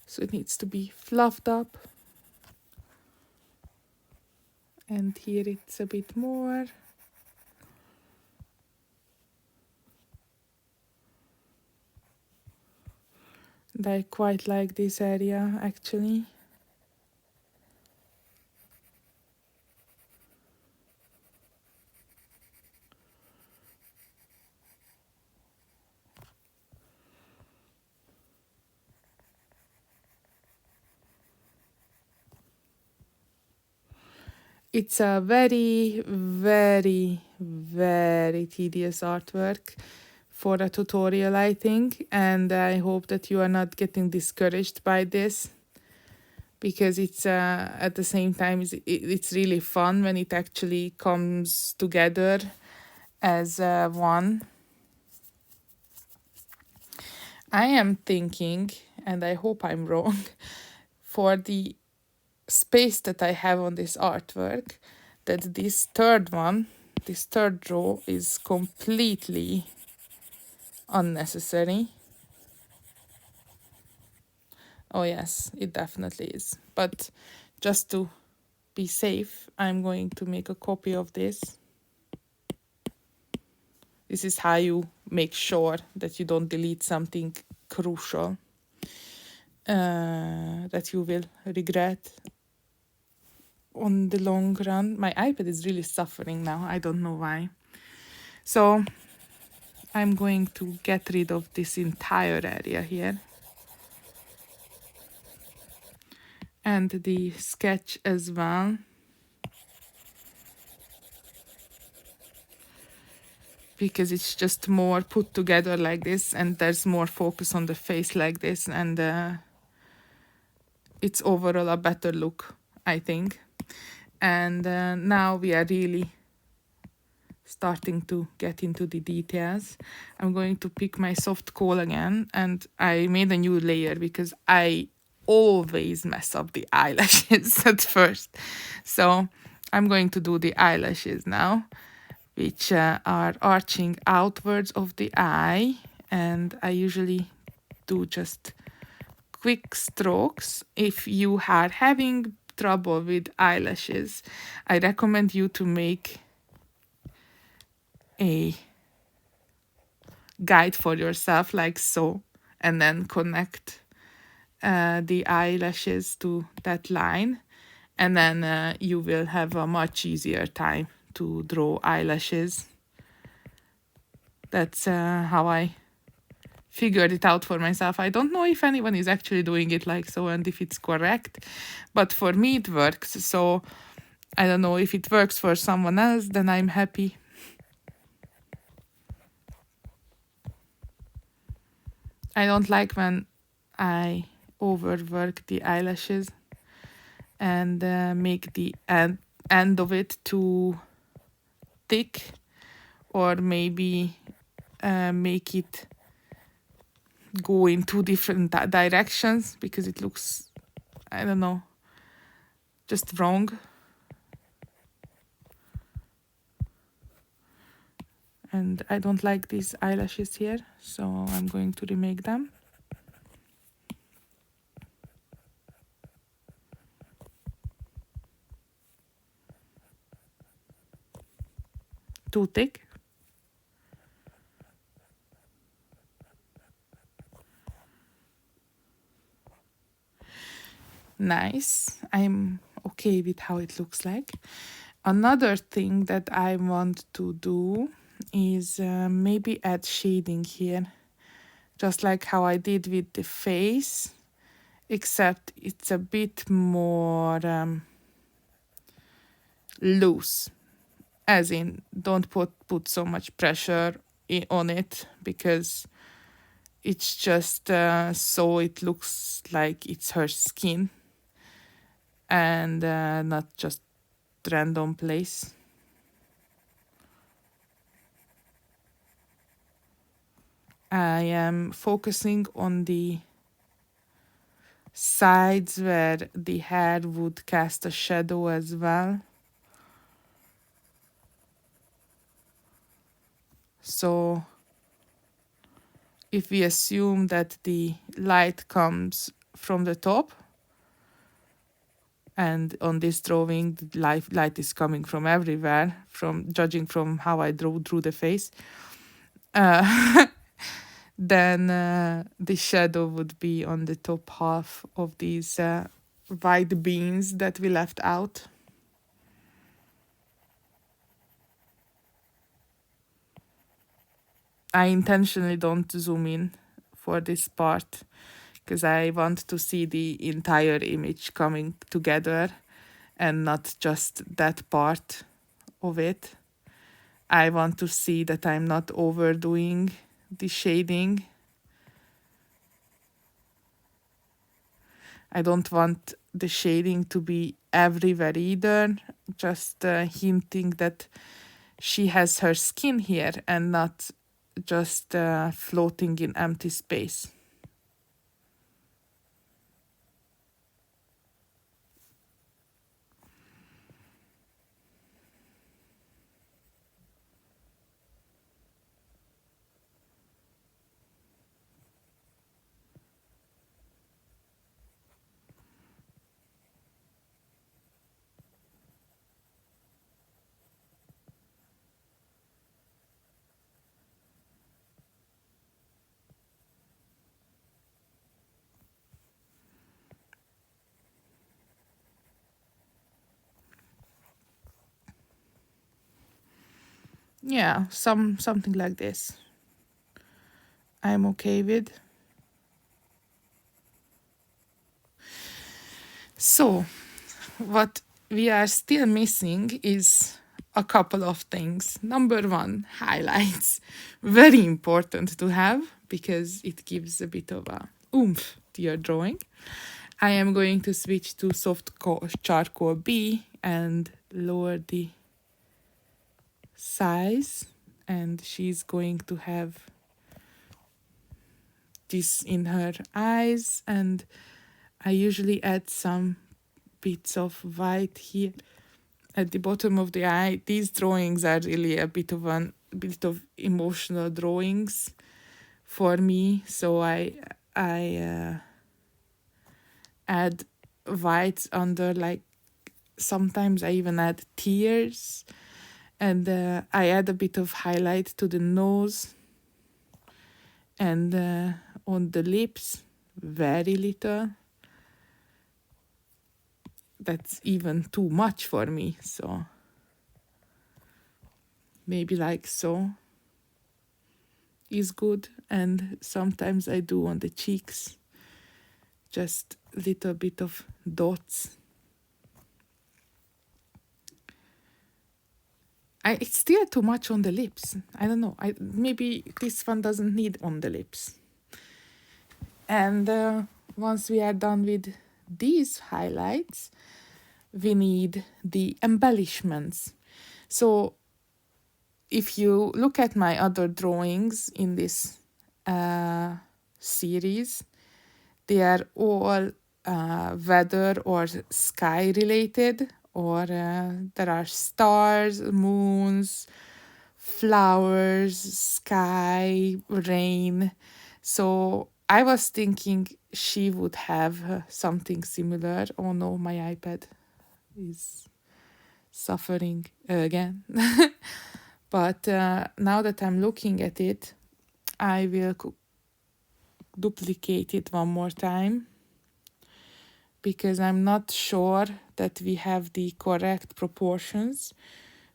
so it needs to be fluffed up. And here it's a bit more. And I quite like this area actually. It's a very, very, very tedious artwork for a tutorial, I think, and I hope that you are not getting discouraged by this, because it's at the same time it's really fun when it actually comes together as one. I am thinking, and I hope I'm wrong, for the space that I have on this artwork, that this third row is completely unnecessary. Oh yes, it definitely is. But just to be safe, I'm going to make a copy of this. This is how you make sure that you don't delete something crucial that you will regret on the long run. My iPad is really suffering now. I don't know why. So I'm going to get rid of this entire area here. And the sketch as well. Because it's just more put together like this, and there's more focus on the face like this, and it's overall a better look, I think. And now we are really starting to get into the details. I'm going to pick my soft coal again, and I made a new layer because I always mess up the eyelashes at first. So I'm going to do the eyelashes now, which are arching outwards of the eye, and I usually do just quick strokes. If you are having trouble with eyelashes, I recommend you to make a guide for yourself like so, and then connect the eyelashes to that line, and then you will have a much easier time to draw eyelashes. That's how I figured it out for myself. I don't know if anyone is actually doing it like so and if it's correct, but for me it works. So I don't know if it works for someone else, then I'm happy. I don't like when I overwork the eyelashes and make the end of it too thick, or maybe make it go in two different directions because it looks, I don't know, just wrong. And I don't like these eyelashes here, so I'm going to remake them. Too thick. Nice. I'm okay with how it looks like. Another thing that I want to do is maybe add shading here, just like how I did with the face, except it's a bit more loose, as in don't put so much pressure on it, because it's just so it looks like it's her skin and not just random place. I am focusing on the sides where the hair would cast a shadow as well. So if we assume that the light comes from the top, and on this drawing the light is coming from everywhere, from judging from how I drew the face, then the shadow would be on the top half of these white beans that we left out. I intentionally don't zoom in for this part because I want to see the entire image coming together and not just that part of it. I want to see that I'm not overdoing the shading. I don't want the shading to be everywhere either, just hinting that she has her skin here and not just floating in empty space. Yeah, something like this. I'm okay with. So, what we are still missing is a couple of things. Number one, highlights. Very important to have because it gives a bit of a oomph to your drawing. I am going to switch to soft charcoal B and lower the size, and she's going to have this in her eyes, and I usually add some bits of white here at the bottom of the eye. These drawings are really a bit of emotional drawings for me, so I add whites under, like sometimes I even add tears, and I add a bit of highlight to the nose and on the lips, very little. That's even too much for me, so maybe like so is good. And sometimes I do on the cheeks, just little bit of dots. It's still too much on the lips. I don't know. Maybe this one doesn't need on the lips. And once we are done with these highlights, we need the embellishments. So if you look at my other drawings in this series, they are all weather or sky related, or there are stars, moons, flowers, sky, rain. So I was thinking she would have something similar. Oh no, my iPad is suffering again. But now that I'm looking at it, I will duplicate it one more time, because I'm not sure that we have the correct proportions.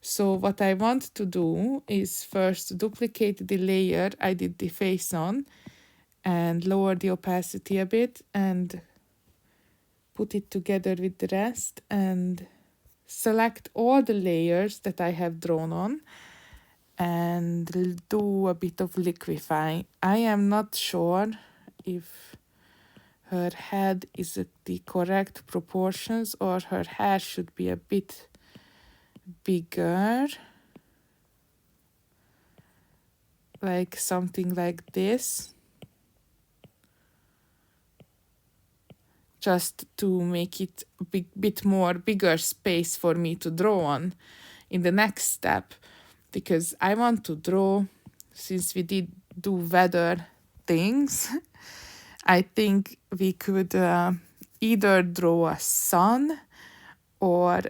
So what I want to do is first duplicate the layer I did the face on and lower the opacity a bit and put it together with the rest and select all the layers that I have drawn on and do a bit of liquifying. I am not sure if her head is at the correct proportions or her hair should be a bit bigger, like something like this, just to make it a bit more bigger space for me to draw on in the next step, because I want to draw, since we did do weather things, I think we could either draw a sun, or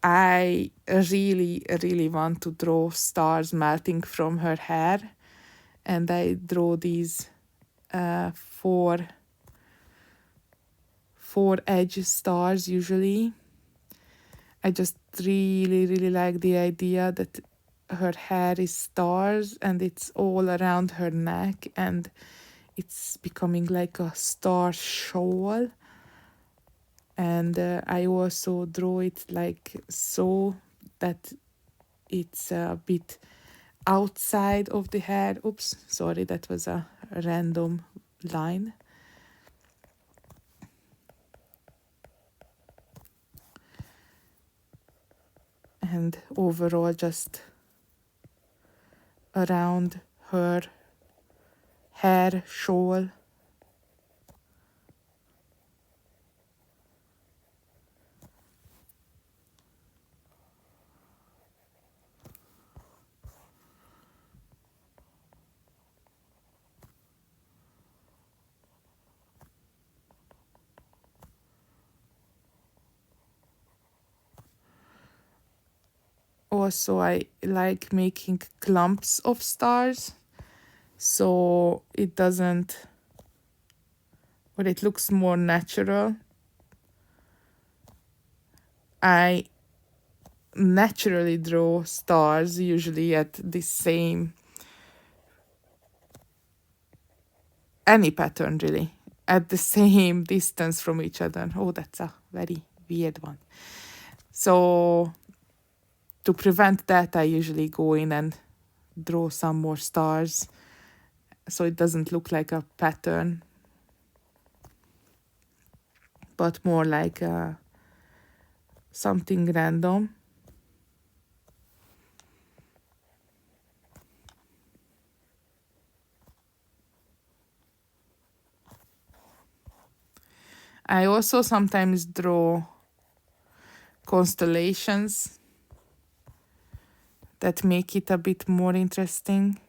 I really, really want to draw stars melting from her hair. And I draw these four edge stars usually. I just really, really like the idea that her hair is stars and it's all around her neck and it's becoming like a star shawl. And I also draw it like so that it's a bit outside of the hair. Oops, sorry, that was a random line. And overall just around her hair shawl. Also, I like making clumps of stars, so it doesn't, or it looks more natural. I naturally draw stars usually at the same, any pattern really, at the same distance from each other. Oh, that's a very weird one. So to prevent that, I usually go in and draw some more stars so it doesn't look like a pattern, but more like something random. I also sometimes draw constellations that make it a bit more interesting.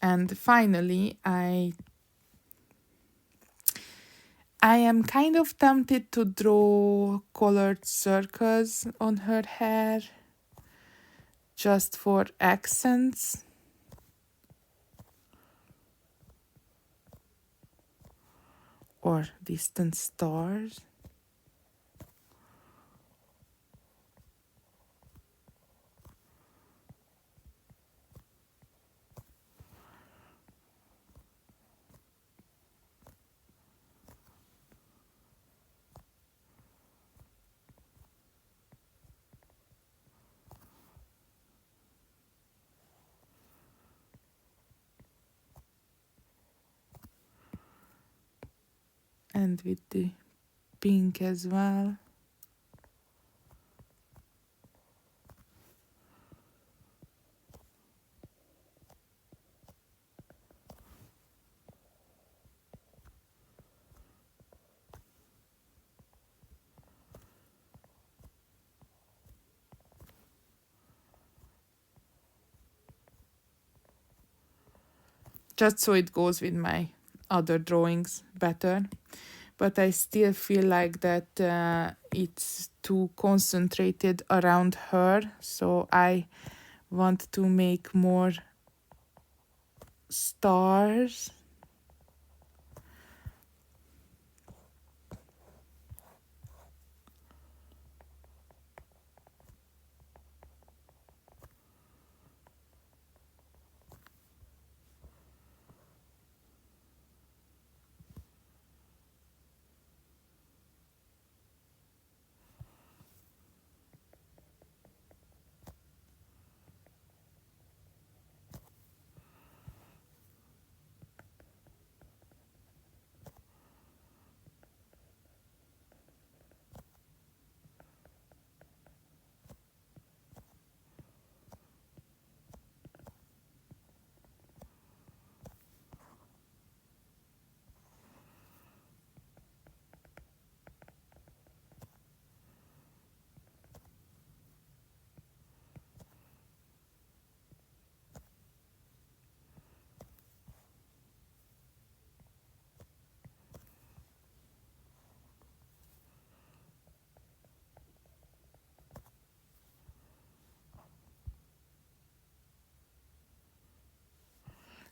And finally, I am kind of tempted to draw colored circles on her hair just for accents. Or distant stars. And with the pink as well. Just so it goes with my other drawings better. But I still feel like that it's too concentrated around her. So I want to make more stars.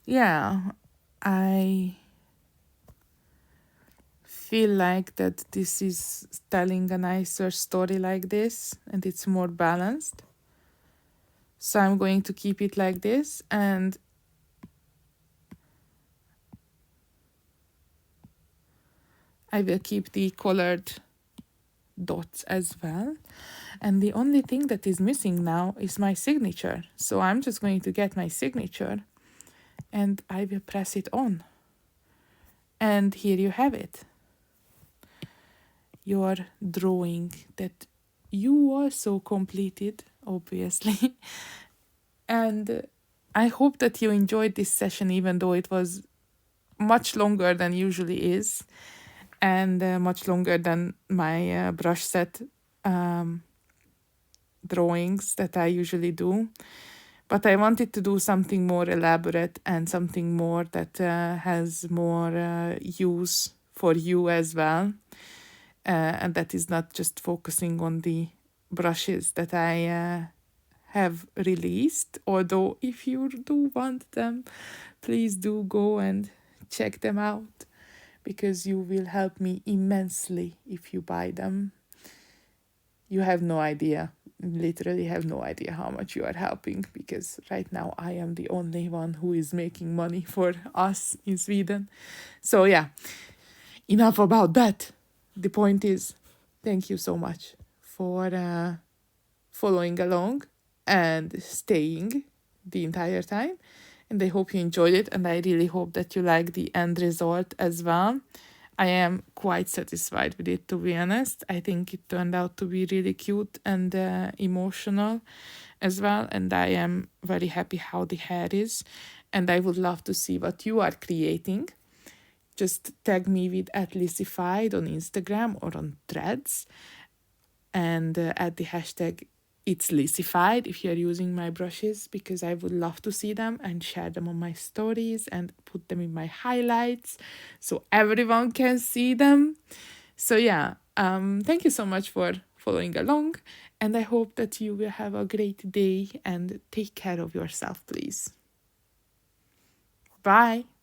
Yeah, I feel like that this is telling a nicer story like this and it's more balanced. So I'm going to keep it like this, and I will keep the colored dots as well. And the only thing that is missing now is my signature. So I'm just going to get my signature and I will press it on. And here you have it. Your drawing that you also completed, obviously. And I hope that you enjoyed this session, even though it was much longer than usually is, and much longer than my brush set drawings that I usually do. But I wanted to do something more elaborate and something more that has more use for you as well. And that is not just focusing on the brushes that I have released. Although if you do want them, please do go and check them out, because you will help me immensely if you buy them. You have no idea literally have no idea how much you are helping, because right now I am the only one who is making money for us in Sweden. So yeah, enough about that. The point is, thank you so much for following along and staying the entire time. And I hope you enjoyed it, and I really hope that you like the end result as well. I am quite satisfied with it, to be honest. I think it turned out to be really cute and emotional as well, and I am very happy how the hair is. And I would love to see what you are creating. Just tag me with @Lissified on Instagram or on Threads, and add the hashtag It's Lissified if you're using my brushes, because I would love to see them and share them on my stories and put them in my highlights so everyone can see them. So yeah, thank you so much for following along, and I hope that you will have a great day and take care of yourself, please. Bye.